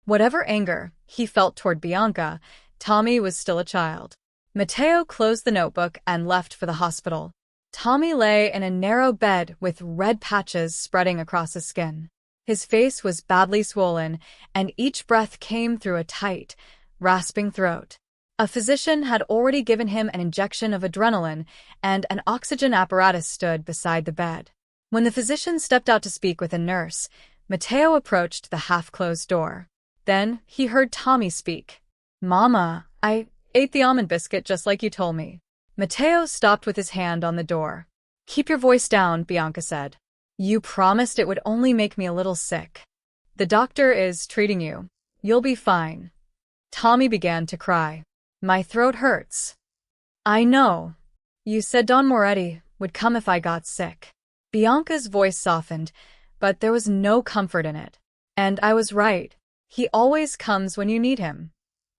Speaker 1: Whatever anger he felt toward Bianca, Tommy was still a child. Matteo closed the notebook and left for the hospital. Tommy lay in a narrow bed with red patches spreading across his skin. His face was badly swollen, and each breath came through a tight, rasping throat. A physician had already given him an injection of adrenaline, and an oxygen apparatus stood beside the bed. When the physician stepped out to speak with a nurse, Matteo approached the half-closed door. Then he heard Tommy speak. "Mama, I ate the almond biscuit just like you told me." Matteo stopped with his hand on the door. "Keep your voice down," Bianca said. "You promised it would only make me a little sick. The doctor is treating you. You'll be fine." Tommy began to cry. "My throat hurts." "I know. You said Don Moretti would come if I got sick." Bianca's voice softened, but there was no comfort in it. "And I was right. He always comes when you need him.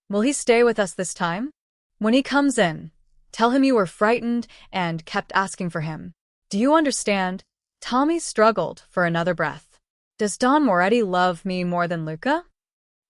Speaker 1: Will he stay with us this time? When he comes in, tell him you were frightened and kept asking for him. Do you understand?" Tommy struggled for another breath. "Does Don Moretti love me more than Luca?"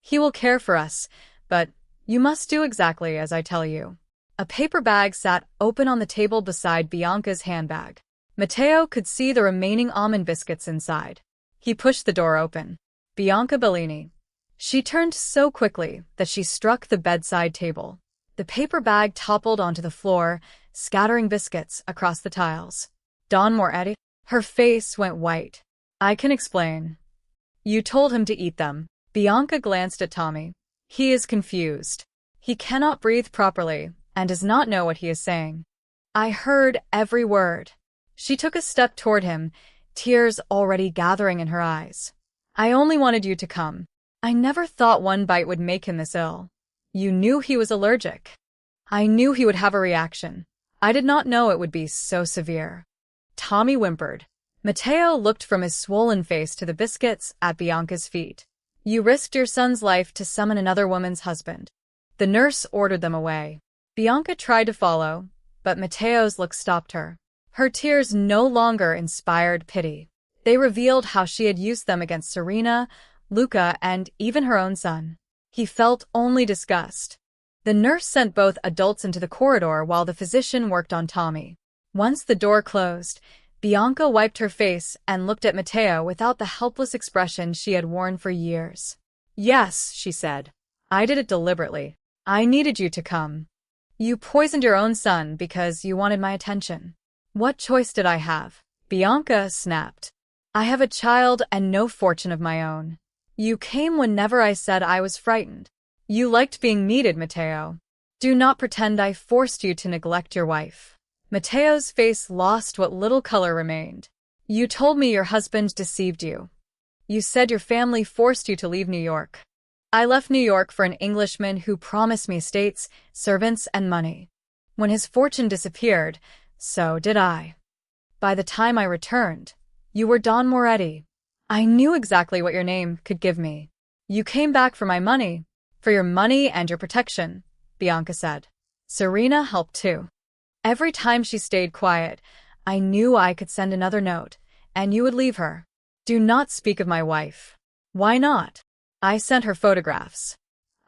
Speaker 1: "He will care for us, but you must do exactly as I tell you." A paper bag sat open on the table beside Bianca's handbag. Matteo could see the remaining almond biscuits inside. He pushed the door open. Bianca Bellini. She turned so quickly that she struck the bedside table. The paper bag toppled onto the floor, scattering biscuits across the tiles. "Don Moretti?" Her face went white. "I can explain. You told him to eat them." Bianca glanced at Tommy. "He is confused. He cannot breathe properly and does not know what he is saying." "I heard every word." She took a step toward him, tears already gathering in her eyes. "I only wanted you to come. I never thought one bite would make him this ill. You knew he was allergic. I knew he would have a reaction. I did not know it would be so severe." Tommy whimpered. Matteo looked from his swollen face to the biscuits at Bianca's feet. "You risked your son's life to summon another woman's husband." The nurse ordered them away. Bianca tried to follow, but Matteo's look stopped her. Her tears no longer inspired pity. They revealed how she had used them against Serena, Luca, and even her own son. He felt only disgust. The nurse sent both adults into the corridor while the physician worked on Tommy. Once the door closed, Bianca wiped her face and looked at Matteo without the helpless expression she had worn for years. "Yes," she said. "I did it deliberately. I needed you to come. You poisoned your own son because you wanted my attention. What choice did I have?" Bianca snapped. "I have a child and no fortune of my own. You came whenever I said I was frightened. You liked being needed, Matteo. Do not pretend I forced you to neglect your wife." Matteo's face lost what little color remained. "You told me your husband deceived you. You said your family forced you to leave New York. I left New York for an Englishman who promised me estates, servants, and money. When his fortune disappeared, so did I. By the time I returned, you were Don Moretti. I knew exactly what your name could give me. You came back for my money, for your money and your protection, Bianca said. Serena helped too. Every time she stayed quiet, I knew I could send another note, and you would leave her. Do not speak of my wife. Why not? I sent her photographs.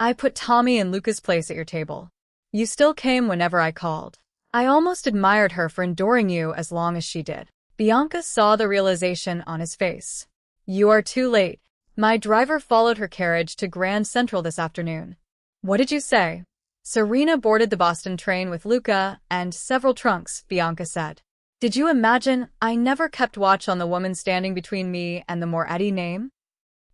Speaker 1: I put Tommy in Luca's place at your table. You still came whenever I called. I almost admired her for enduring you as long as she did. Bianca saw the realization on his face. You are too late. My driver followed her carriage to Grand Central this afternoon. What did you say? Serena boarded the Boston train with Luca and several trunks, Bianca said. Did you imagine I never kept watch on the woman standing between me and the Moretti name?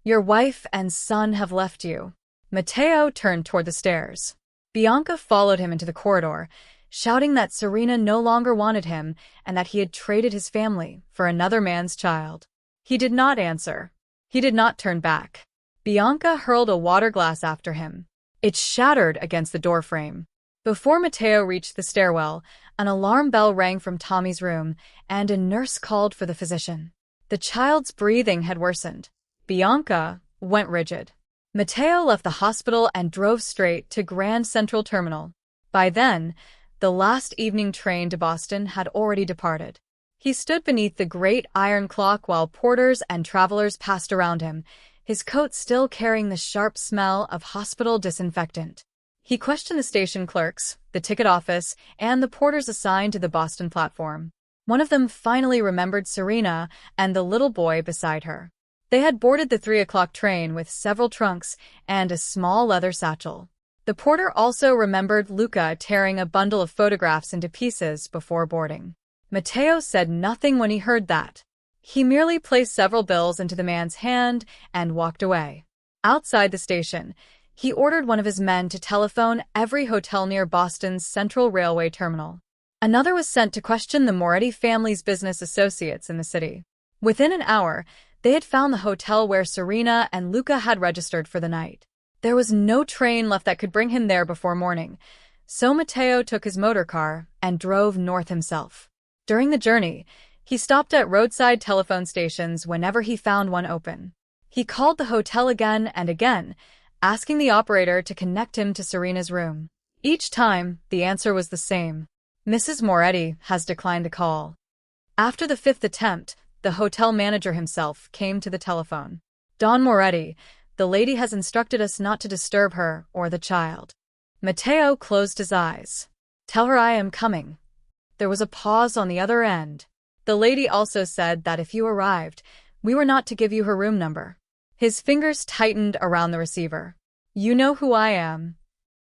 Speaker 1: Your wife and son have left you. Matteo turned toward the stairs. Bianca followed him into the corridor, shouting that Serena no longer wanted him and that he had traded his family for another man's child. He did not answer. He did not turn back. Bianca hurled a water glass after him. It shattered against the doorframe. Before Matteo reached the stairwell, an alarm bell rang from Tommy's room, and a nurse called for the physician. The child's breathing had worsened. Bianca went rigid. Matteo left the hospital and drove straight to Grand Central Terminal. By then, the last evening train to Boston had already departed. He stood beneath the great iron clock while porters and travelers passed around him, his coat still carrying the sharp smell of hospital disinfectant. He questioned the station clerks, the ticket office, and the porters assigned to the Boston platform. One of them finally remembered Serena and the little boy beside her. They had boarded the 3 o'clock train with several trunks and a small leather satchel. The porter also remembered Luca tearing a bundle of photographs into pieces before boarding. Matteo said nothing when he heard that. He merely placed several bills into the man's hand and walked away. Outside the station, he ordered one of his men to telephone every hotel near Boston's Central Railway terminal. Another was sent to question the Moretti family's business associates in the city. Within an hour, they had found the hotel where Serena and Luca had registered for the night. There was no train left that could bring him there before morning, so Matteo took his motor car and drove north himself. During the journey, he stopped at roadside telephone stations whenever he found one open. He called the hotel again and again, asking the operator to connect him to Serena's room. Each time, the answer was the same. Mrs. Moretti has declined the call. After the 5th attempt, the hotel manager himself came to the telephone. Don Moretti, the lady has instructed us not to disturb her or the child. Matteo closed his eyes. Tell her I am coming. There was a pause on the other end. The lady also said that if you arrived, we were not to give you her room number. His fingers tightened around the receiver. You know who I am.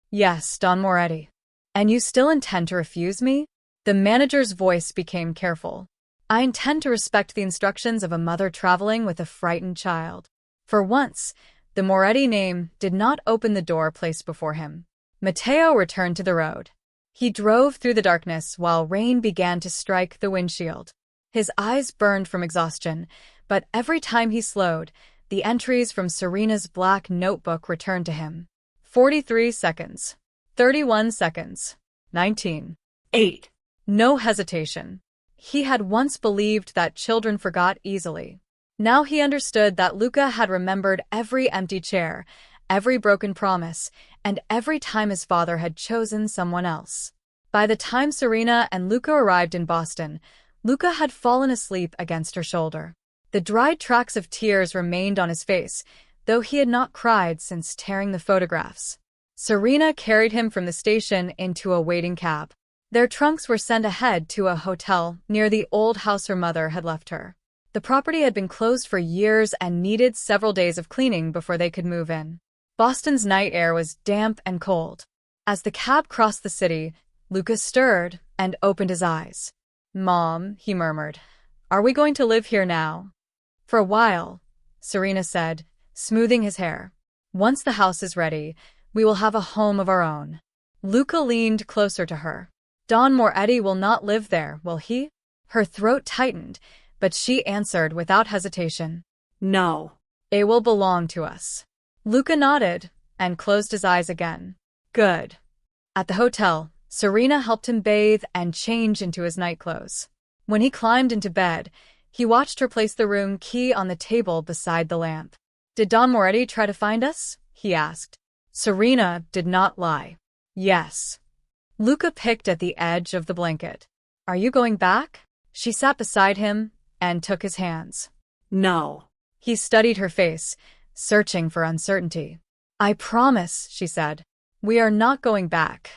Speaker 1: Yes, Don Moretti. And you still intend to refuse me? The manager's voice became careful. I intend to respect the instructions of a mother traveling with a frightened child. For once, the Moretti name did not open the door placed before him. Matteo returned to the road. He drove through the darkness while rain began to strike the windshield. His eyes burned from exhaustion, but every time he slowed, the entries from Serena's black notebook returned to him. 43 seconds. 31 seconds. 19. 8. No hesitation. He had once believed that children forgot easily. Now he understood that Luca had remembered every empty chair, every broken promise, and every time his father had chosen someone else. By the time Serena and Luca arrived in Boston, Luca had fallen asleep against her shoulder. The dried tracks of tears remained on his face, though he had not cried since tearing the photographs. Serena carried him from the station into a waiting cab. Their trunks were sent ahead to a hotel near the old house her mother had left her. The property had been closed for years and needed several days of cleaning before they could move in. Boston's night air was damp and cold. As the cab crossed the city, Luca stirred and opened his eyes. Mom, he murmured, are we going to live here now? For a while, Serena said, smoothing his hair. Once the house is ready, we will have a home of our own. Luca leaned closer to her. Don Moretti will not live there, will he? Her throat tightened, but she answered without hesitation. No. It will belong to us. Luca nodded and closed his eyes again. Good. At the hotel, Serena helped him bathe and change into his nightclothes. When he climbed into bed, he watched her place the room key on the table beside the lamp. Did Don Moretti try to find us? He asked. Serena did not lie. Yes. Luca picked at the edge of the blanket. Are you going back? She sat beside him and took his hands.
Speaker 2: No.
Speaker 1: He studied her face, searching for uncertainty. I promise, she said. We are not going back.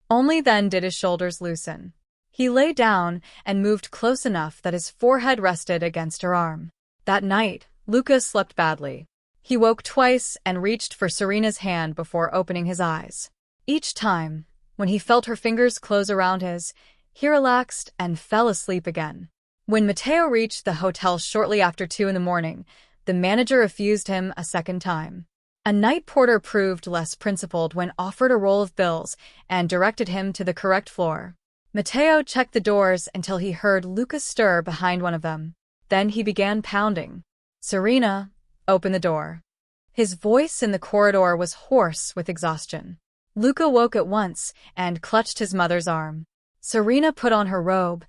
Speaker 1: Only then did his shoulders loosen. He lay down and moved close enough that his forehead rested against her arm. That night, Luca slept badly. He woke twice and reached for Serena's hand before opening his eyes. Each time, when he felt her fingers close around his, he relaxed and fell asleep again. When Matteo reached the hotel shortly after 2 a.m, the manager refused him a second time. A night porter proved less principled when offered a roll of bills and directed him to the correct floor. Matteo checked the doors until he heard Luca stir behind one of them. Then he began pounding. Serena, open the door. His voice in the corridor was hoarse with exhaustion. Luca woke at once and clutched his mother's arm. Serena put on her robe,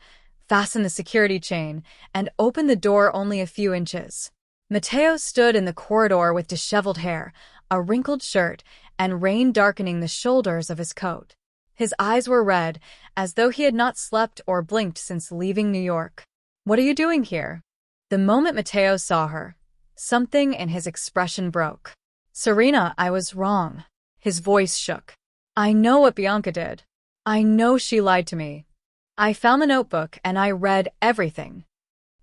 Speaker 1: fastened the security chain, and opened the door only a few inches. Matteo stood in the corridor with disheveled hair, a wrinkled shirt, and rain darkening the shoulders of his coat. His eyes were red, as though he had not slept or blinked since leaving New York. What are you doing here? The moment Matteo saw her, something in his expression broke. Serena, I was wrong. His voice shook. I know what Bianca did. I know she lied to me. I found the notebook and I read everything.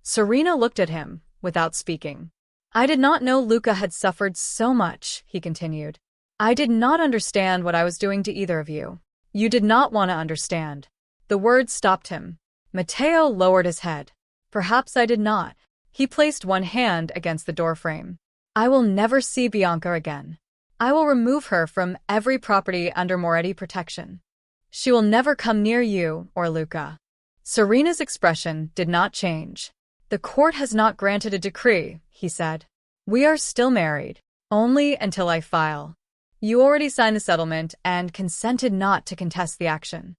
Speaker 1: Serena looked at him, without speaking. I did not know Luca had suffered so much, he continued. I did not understand what I was doing to either of you. You did not want to understand. The words stopped him. Matteo lowered his head. Perhaps I did not. He placed one hand against the doorframe. I will never see Bianca again. I will remove her from every property under Moretti protection. She will never come near you or Luca. Serena's expression did not change. The court has not granted a decree, he said. We are still married, only until I file. You already signed the settlement and consented not to contest the action.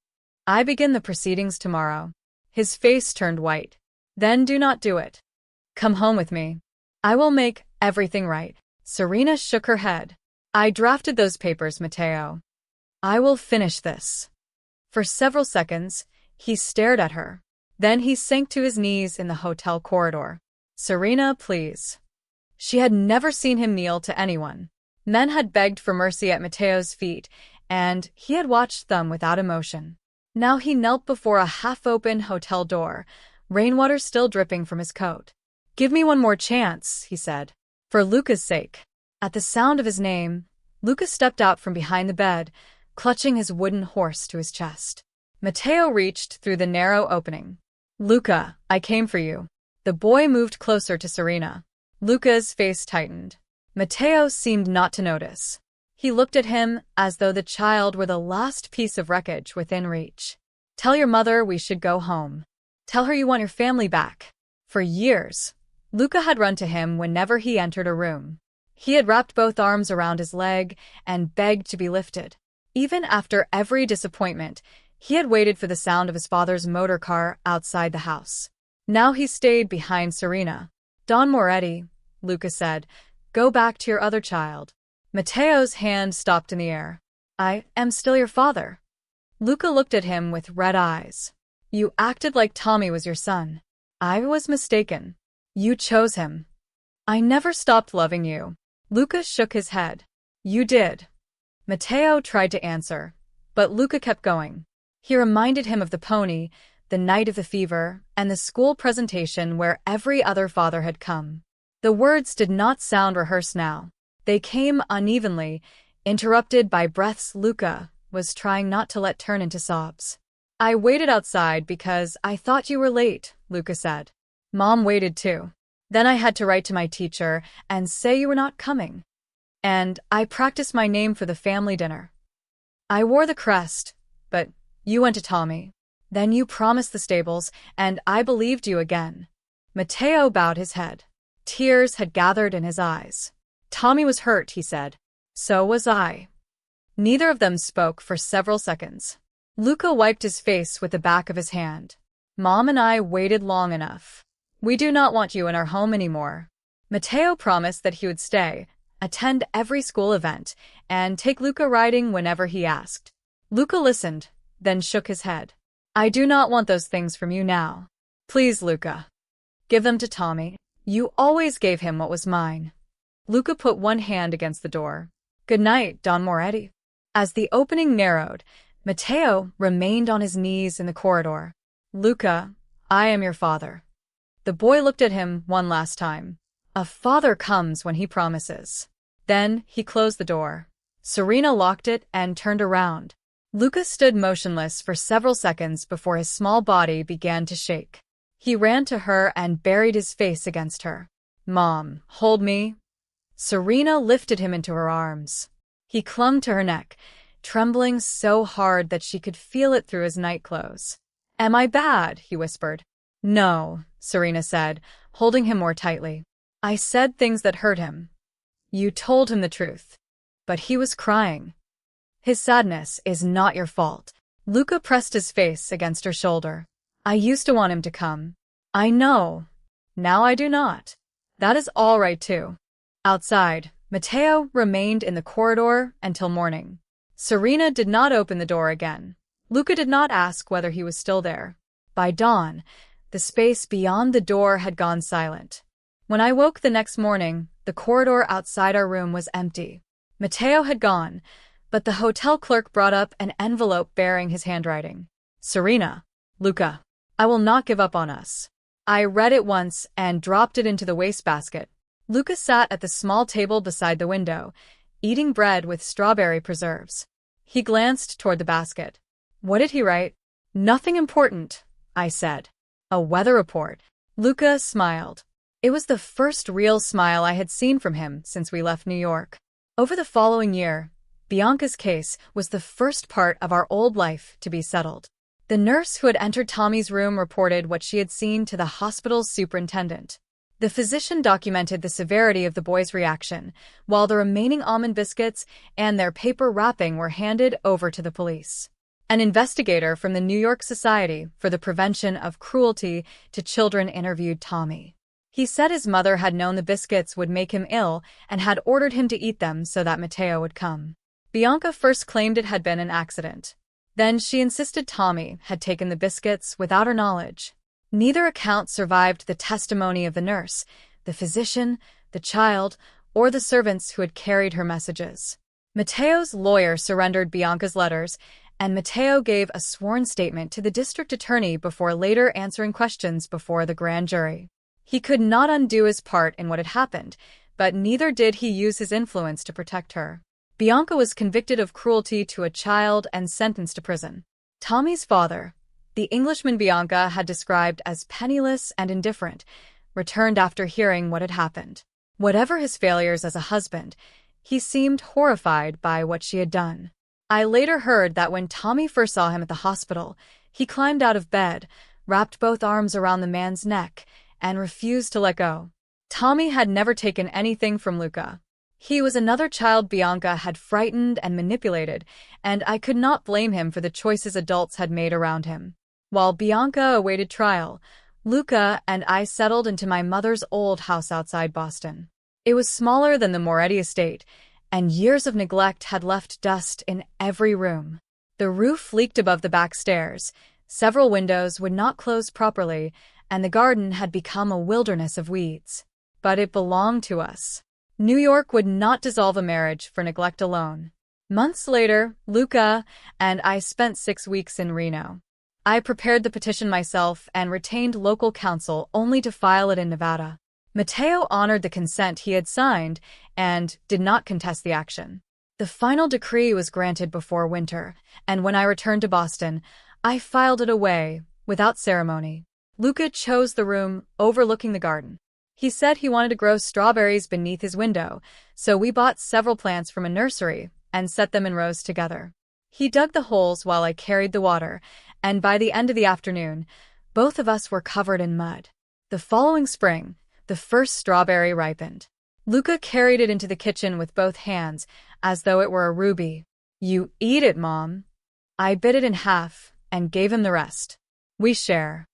Speaker 1: I begin the proceedings tomorrow. His face turned white. Then do not do it. Come home with me. I will make everything right. Serena shook her head. I drafted those papers, Matteo. I will finish this. For several seconds, he stared at her. Then he sank to his knees in the hotel corridor. Serena, please. She had never seen him kneel to anyone. Men had begged for mercy at Matteo's feet, and he had watched them without emotion. Now he knelt before a half-open hotel door, rainwater still dripping from his coat. Give me one more chance, he said. For Luca's sake. At the sound of his name, Luca stepped out from behind the bed, clutching his wooden horse to his chest. Matteo reached through the narrow opening. Luca, I came for you. The boy moved closer to Serena. Luca's face tightened. Matteo seemed not to notice. He looked at him as though the child were the last piece of wreckage within reach. Tell your mother we should go home. Tell her you want your family back. For years, Luca had run to him whenever he entered a room. He had wrapped both arms around his leg and begged to be lifted. Even after every disappointment, he had waited for the sound of his father's motor car outside the house. Now he stayed behind Serena. Don Moretti, Luca said, go back to your other child. Matteo's hand stopped in the air. I am still your father. Luca looked at him with red eyes. You acted like Tommy was your son. I was mistaken. You chose him. I never stopped loving you. Luca shook his head. You did. Matteo tried to answer, but Luca kept going. He reminded him of the pony, the night of the fever, and the school presentation where every other father had come. The words did not sound rehearsed now. They came unevenly, interrupted by breaths Luca was trying not to let turn into sobs. I waited outside because I thought you were late, Luca said. Mom waited too. Then I had to write to my teacher and say you were not coming. And I practiced my name for the family dinner. I wore the crest, but you went to Tommy. Then you promised the stables, and I believed you again. Matteo bowed his head. Tears had gathered in his eyes. Tommy was hurt, he said. So was I. Neither of them spoke for several seconds. Luca wiped his face with the back of his hand. Mom and I waited long enough. We do not want you in our home anymore. Matteo promised that he would stay, attend every school event, and take Luca riding whenever he asked. Luca listened, then shook his head. I do not want those things from you now. Please, Luca. Give them to Tommy. You always gave him what was mine. Luca put one hand against the door. Good night, Don Moretti. As the opening narrowed, Matteo remained on his knees in the corridor. Luca, I am your father. The boy looked at him one last time. A father comes when he promises. Then he closed the door. Serena locked it and turned around. Luca stood motionless for several seconds before his small body began to shake. He ran to her and buried his face against her. Mom, hold me. Serena lifted him into her arms. He clung to her neck, trembling so hard that she could feel it through his nightclothes. Am I bad? He whispered. No, Serena said, holding him more tightly. I said things that hurt him. You told him the truth. But he was crying. His sadness is not your fault. Luca pressed his face against her shoulder. I used to want him to come. I know. Now I do not. That is all right too. Outside, Matteo remained in the corridor until morning. Serena did not open the door again. Luca did not ask whether he was still there. By dawn, the space beyond the door had gone silent. When I woke the next morning, the corridor outside our room was empty. Matteo had gone, but the hotel clerk brought up an envelope bearing his handwriting. Serena, Luca, I will not give up on us. I read it once and dropped it into the wastebasket. Luca sat at the small table beside the window, eating bread with strawberry preserves. He glanced toward the basket. What did he write? Nothing important, I said. A weather report. Luca smiled. It was the first real smile I had seen from him since we left New York. Over the following year, Bianca's case was the first part of our old life to be settled. The nurse who had entered Tommy's room reported what she had seen to the hospital's superintendent. The physician documented the severity of the boy's reaction, while the remaining almond biscuits and their paper wrapping were handed over to the police. An investigator from the New York Society for the Prevention of Cruelty to Children interviewed Tommy. He said his mother had known the biscuits would make him ill and had ordered him to eat them so that Matteo would come. Bianca first claimed it had been an accident. Then she insisted Tommy had taken the biscuits without her knowledge. Neither account survived the testimony of the nurse, the physician, the child, or the servants who had carried her messages. Matteo's lawyer surrendered Bianca's letters, and Matteo gave a sworn statement to the district attorney before later answering questions before the grand jury. He could not undo his part in what had happened, but neither did he use his influence to protect her. Bianca was convicted of cruelty to a child and sentenced to prison. Tommy's father, the Englishman Bianca had described as penniless and indifferent, returned after hearing what had happened. Whatever his failures as a husband, he seemed horrified by what she had done. I later heard that when Tommy first saw him at the hospital, he climbed out of bed, wrapped both arms around the man's neck, and refused to let go. Tommy had never taken anything from Luca. He was another child Bianca had frightened and manipulated, and I could not blame him for the choices adults had made around him. While Bianca awaited trial, Luca and I settled into my mother's old house outside Boston. It was smaller than the Moretti estate, and years of neglect had left dust in every room. The roof leaked above the back stairs, several windows would not close properly, and the garden had become a wilderness of weeds. But it belonged to us. New York would not dissolve a marriage for neglect alone. Months later, Luca and I spent 6 weeks in Reno. I prepared the petition myself and retained local counsel only to file it in Nevada. Matteo honored the consent he had signed and did not contest the action. The final decree was granted before winter, and when I returned to Boston, I filed it away without ceremony. Luca chose the room overlooking the garden. He said he wanted to grow strawberries beneath his window, so we bought several plants from a nursery and set them in rows together. He dug the holes while I carried the water, and by the end of the afternoon, both of us were covered in mud. The following spring, the The first strawberry ripened. Luca carried it into the kitchen with both hands, as though it were a ruby. "You eat it, Mom." I bit it in half and gave him the rest. "We share."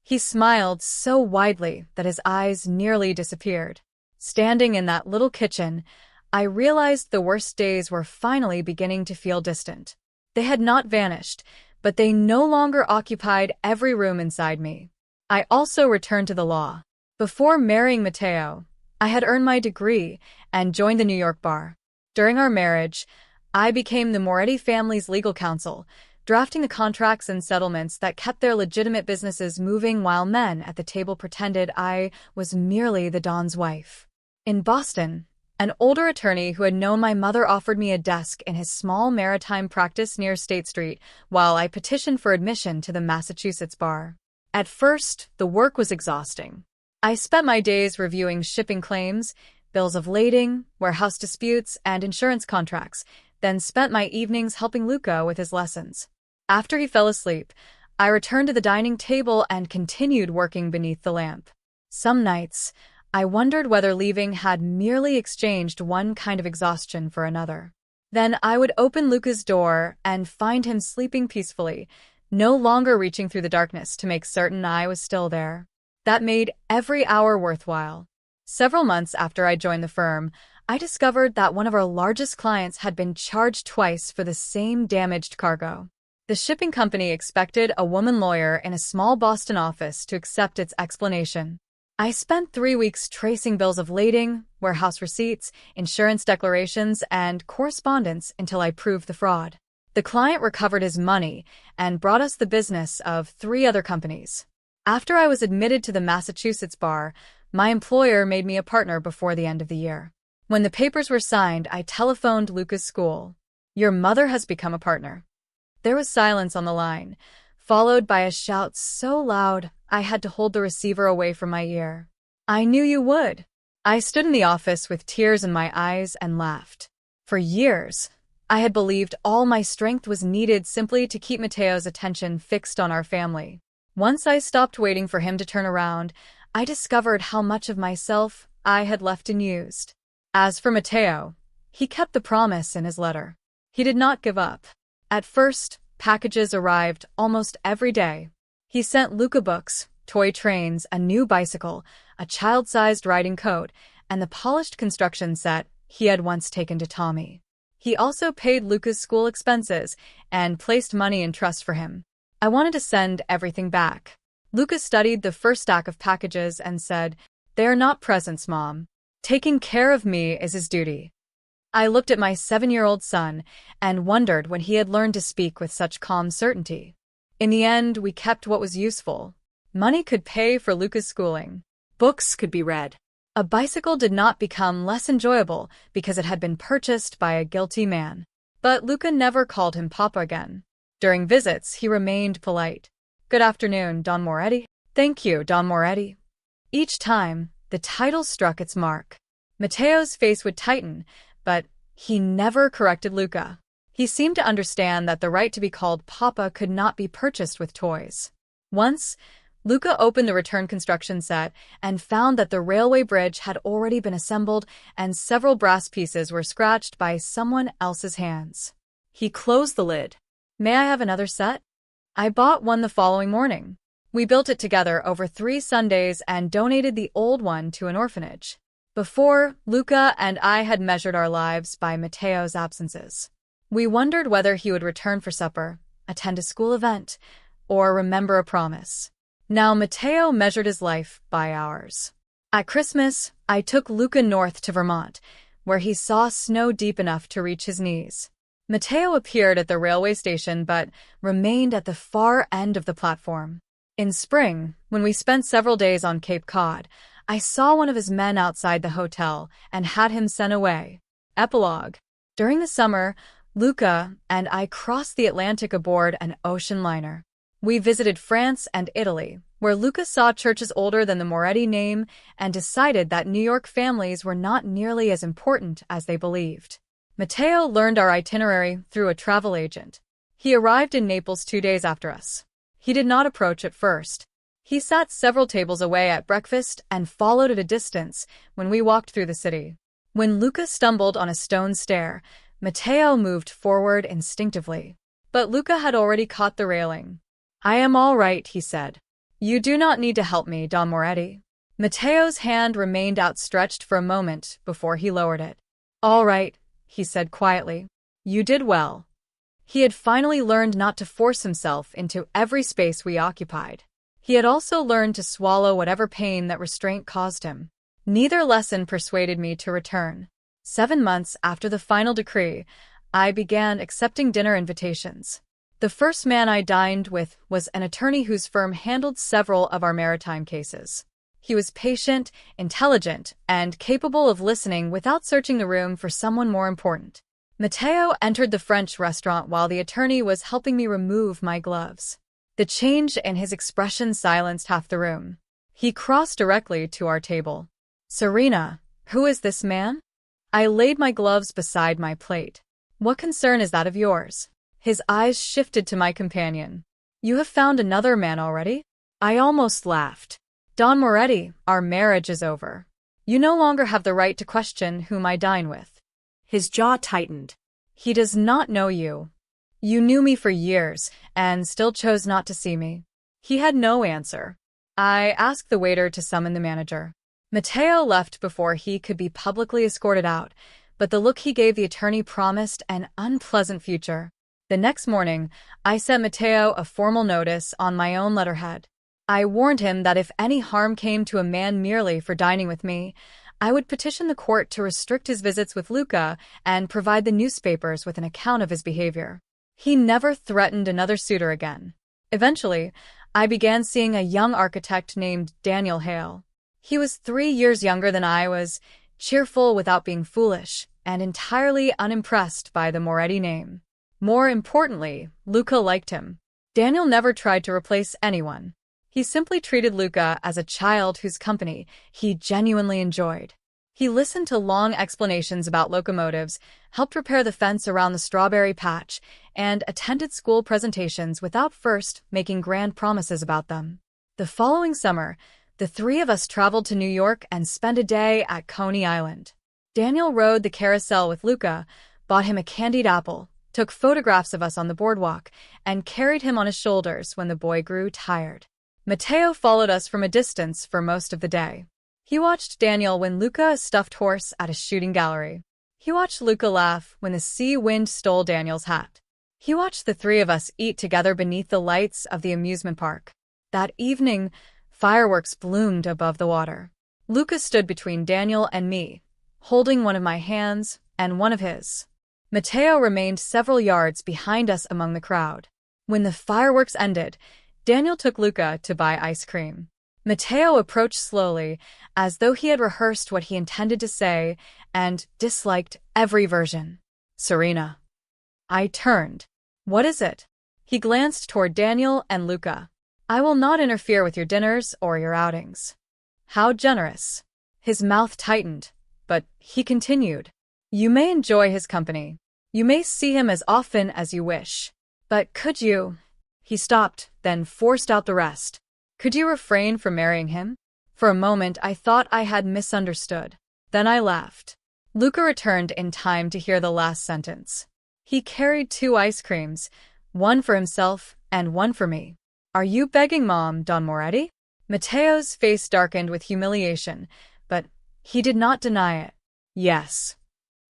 Speaker 1: He smiled so widely that his eyes nearly disappeared. Standing in that little kitchen, I realized the worst days were finally beginning to feel distant. They had not vanished, but they no longer occupied every room inside me. I also returned to the law. Before marrying Matteo, I had earned my degree and joined the New York bar. During our marriage, I became the Moretti family's legal counsel, drafting the contracts and settlements that kept their legitimate businesses moving while men at the table pretended I was merely the Don's wife. In Boston, an older attorney who had known my mother offered me a desk in his small maritime practice near State Street while I petitioned for admission to the Massachusetts bar. At first, the work was exhausting. I spent my days reviewing shipping claims, bills of lading, warehouse disputes, and insurance contracts, then spent my evenings helping Luca with his lessons. After he fell asleep, I returned to the dining table and continued working beneath the lamp. Some nights, I wondered whether leaving had merely exchanged one kind of exhaustion for another. Then I would open Luca's door and find him sleeping peacefully, no longer reaching through the darkness to make certain I was still there. That made every hour worthwhile. Several months after I joined the firm, I discovered that one of our largest clients had been charged twice for the same damaged cargo. The shipping company expected a woman lawyer in a small Boston office to accept its explanation. I spent 3 weeks tracing bills of lading, warehouse receipts, insurance declarations, and correspondence until I proved the fraud. The client recovered his money and brought us the business of 3 other companies. After I was admitted to the Massachusetts bar, my employer made me a partner before the end of the year. When the papers were signed, I telephoned Luca's school. "Your mother has become a partner." There was silence on the line, followed by a shout so loud I had to hold the receiver away from my ear. "I knew you would." I stood in the office with tears in my eyes and laughed. For years, I had believed all my strength was needed simply to keep Matteo's attention fixed on our family. Once I stopped waiting for him to turn around, I discovered how much of myself I had left unused. As for Matteo, he kept the promise in his letter. He did not give up. At first, packages arrived almost every day. He sent Luca books, toy trains, a new bicycle, a child-sized riding coat, and the polished construction set he had once taken to Tommy. He also paid Luca's school expenses and placed money in trust for him. I wanted to send everything back. Luca studied the first stack of packages and said, "They are not presents, Mom. Taking care of me is his duty." I looked at my 7-year-old son and wondered when he had learned to speak with such calm certainty. In the end, we kept what was useful. Money could pay for Luca's schooling. Books could be read. A bicycle did not become less enjoyable because it had been purchased by a guilty man. But Luca never called him Papa again. During visits, he remained polite. "Good afternoon, Don Moretti." "Thank you, Don Moretti." Each time, the title struck its mark. Matteo's face would tighten, but he never corrected Luca. He seemed to understand that the right to be called Papa could not be purchased with toys. Once, Luca opened the return construction set and found that the railway bridge had already been assembled and several brass pieces were scratched by someone else's hands. He closed the lid. "May I have another set?" I bought one the following morning. We built it together over 3 Sundays and donated the old one to an orphanage. Before, Luca and I had measured our lives by Matteo's absences. We wondered whether he would return for supper, attend a school event, or remember a promise. Now Matteo measured his life by hours. At Christmas, I took Luca north to Vermont, where he saw snow deep enough to reach his knees. Matteo appeared at the railway station but remained at the far end of the platform. In spring, when we spent several days on Cape Cod, I saw one of his men outside the hotel and had him sent away. Epilogue. During the summer, Luca and I crossed the Atlantic aboard an ocean liner. We visited France and Italy, where Luca saw churches older than the Moretti name and decided that New York families were not nearly as important as they believed. Matteo learned our itinerary through a travel agent. He arrived in Naples 2 days after us. He did not approach at first. He sat several tables away at breakfast and followed at a distance when we walked through the city. When Luca stumbled on a stone stair, Matteo moved forward instinctively. But Luca had already caught the railing. "I am all right," he said. "You do not need to help me, Don Moretti." Matteo's hand remained outstretched for a moment before he lowered it. "All right," he said quietly. "You did well." He had finally learned not to force himself into every space we occupied. He had also learned to swallow whatever pain that restraint caused him. Neither lesson persuaded me to return. 7 months after the final decree, I began accepting dinner invitations. The first man I dined with was an attorney whose firm handled several of our maritime cases. He was patient, intelligent, and capable of listening without searching the room for someone more important. Matteo entered the French restaurant while the attorney was helping me remove my gloves. The change in his expression silenced half the room. He crossed directly to our table. "Serena, who is this man?" I laid my gloves beside my plate. "What concern is that of yours?" His eyes shifted to my companion. "You have found another man already?" I almost laughed. "Don Moretti, our marriage is over. You no longer have the right to question whom I dine with." His jaw tightened. "He does not know you. You knew me for years, and still chose not to see me." He had no answer. I asked the waiter to summon the manager. Matteo left before he could be publicly escorted out, but the look he gave the attorney promised an unpleasant future. The next morning, I sent Matteo a formal notice on my own letterhead. I warned him that if any harm came to a man merely for dining with me, I would petition the court to restrict his visits with Luca and provide the newspapers with an account of his behavior. He never threatened another suitor again. Eventually, I began seeing a young architect named Daniel Hale. He was 3 years younger than I was, cheerful without being foolish, and entirely unimpressed by the Moretti name. More importantly, Luca liked him. Daniel never tried to replace anyone. He simply treated Luca as a child whose company he genuinely enjoyed. He listened to long explanations about locomotives, helped repair the fence around the strawberry patch, and attended school presentations without first making grand promises about them. The following summer, the 3 of us traveled to New York and spent a day at Coney Island. Daniel rode the carousel with Luca, bought him a candied apple, took photographs of us on the boardwalk, and carried him on his shoulders when the boy grew tired. Matteo followed us from a distance for most of the day. He watched Daniel win Luca a stuffed horse at a shooting gallery. He watched Luca laugh when the sea wind stole Daniel's hat. He watched the 3 of us eat together beneath the lights of the amusement park. That evening, fireworks bloomed above the water. Luca stood between Daniel and me, holding one of my hands and one of his. Matteo remained several yards behind us among the crowd. When the fireworks ended, Daniel took Luca to buy ice cream. Matteo approached slowly, as though he had rehearsed what he intended to say, and disliked every version. "Serena." I turned. "What is it?" He glanced toward Daniel and Luca. "I will not interfere with your dinners or your outings." "How generous." His mouth tightened, but he continued. "You may enjoy his company. You may see him as often as you wish. But could you—" He stopped, then forced out the rest. "Could you refrain from marrying him?" For a moment, I thought I had misunderstood. Then I laughed. Luca returned in time to hear the last sentence. He carried 2 ice creams, one for himself and one for me. "Are you begging Mom, Don Moretti?" Matteo's face darkened with humiliation, but he did not deny it. "Yes."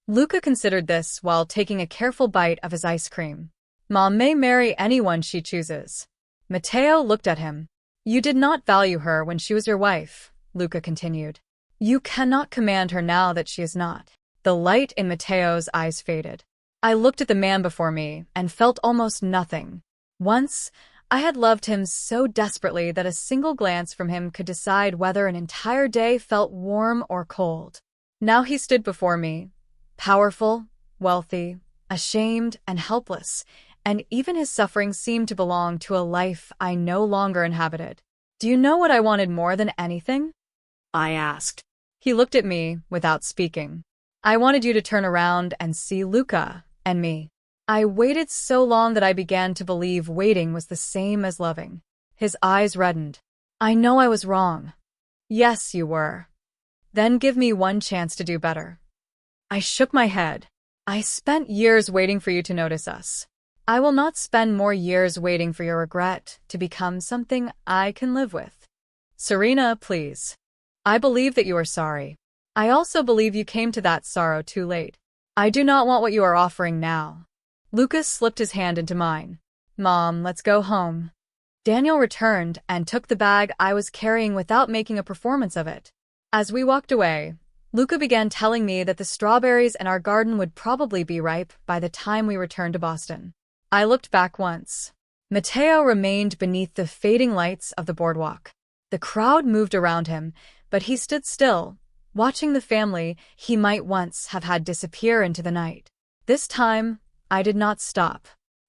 Speaker 1: Luca considered this while taking a careful bite of his ice cream. "Mom may marry anyone she chooses." Matteo looked at him. "You did not value her when she was your wife," Luca continued. "You cannot command her now that she is not." The light in Matteo's eyes faded. I looked at the man before me and felt almost nothing. Once, I had loved him so desperately that a single glance from him could decide whether an entire day felt warm or cold. Now he stood before me, powerful, wealthy, ashamed, and helpless, and even his suffering seemed to belong to a life I no longer inhabited. "Do you know what I wanted more than anything?" I asked. He looked at me without speaking. "I wanted you to turn around and see Luca and me." I waited so long that I began to believe waiting was the same as loving. His eyes reddened. I know I was wrong. Yes, you were. Then give me one chance to do better. I shook my head. I spent years waiting for you to notice us. I will not spend more years waiting for your regret to become something I can live with. Serena, please. I believe that you are sorry. I also believe you came to that sorrow too late. I do not want what you are offering now. Lucas slipped his hand into mine. Mom, let's go home. Daniel returned and took the bag I was carrying without making a performance of it. As we walked away, Luca began telling me that the strawberries in our garden would probably be ripe by the time we returned to Boston. I looked back once. Matteo remained beneath the fading lights of the boardwalk. The crowd moved around him, but he stood still, watching the family he might once have had disappear into the night. This time, I did not stop.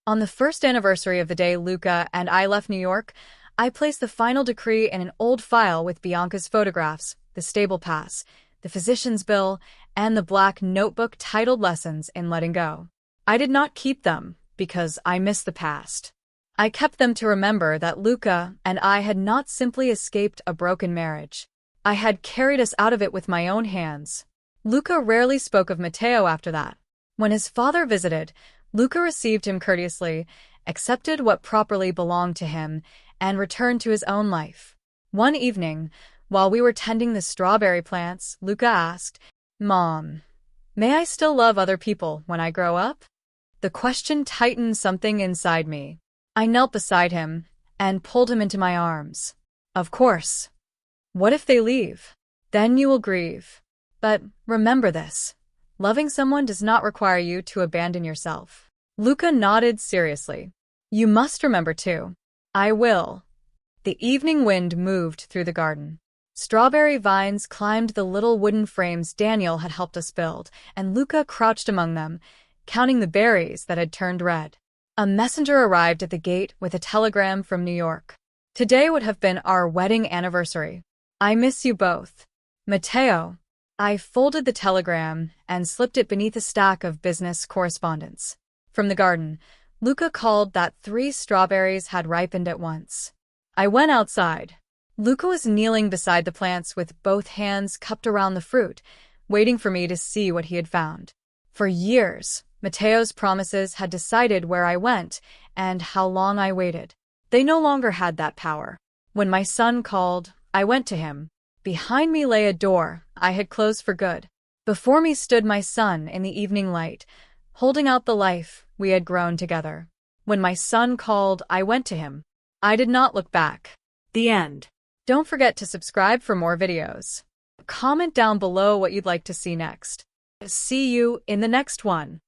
Speaker 1: On the first anniversary of the day Luca and I left New York, I placed the final decree in an old file with Bianca's photographs, the stable pass, the physician's bill, and the black notebook titled Lessons in Letting Go. I did not keep them because I missed the past. I kept them to remember that Luca and I had not simply escaped a broken marriage. I had carried us out of it with my own hands. Luca rarely spoke of Matteo after that. When his father visited, Luca received him courteously, accepted what properly belonged to him, and returned to his own life. One evening, while we were tending the strawberry plants, Luca asked, Mom, may I still love other people when I grow up? The question tightened something inside me. I knelt beside him and pulled him into my arms. Of course. What if they leave? Then you will grieve. But remember this. Loving someone does not require you to abandon yourself. Luca nodded seriously. You must remember too. I will. The evening wind moved through the garden. Strawberry vines climbed the little wooden frames Daniel had helped us build, and Luca crouched among them, counting the berries that had turned red. A messenger arrived at the gate with a telegram from New York. Today would have been our wedding anniversary. I miss you both. Matteo. I folded the telegram and slipped it beneath a stack of business correspondence. From the garden, Luca called that 3 strawberries had ripened at once. I went outside. Luca was kneeling beside the plants with both hands cupped around the fruit, waiting for me to see what he had found. For years, Matteo's promises had decided where I went and how long I waited. They no longer had that power. When my son called, I went to him. Behind me lay a door I had closed for good. Before me stood my son in the evening light, holding out the life we had grown together. When my son called, I went to him. I did not look back. The end. Don't forget to subscribe for more videos. Comment down below what you'd like to see next. See you in the next one.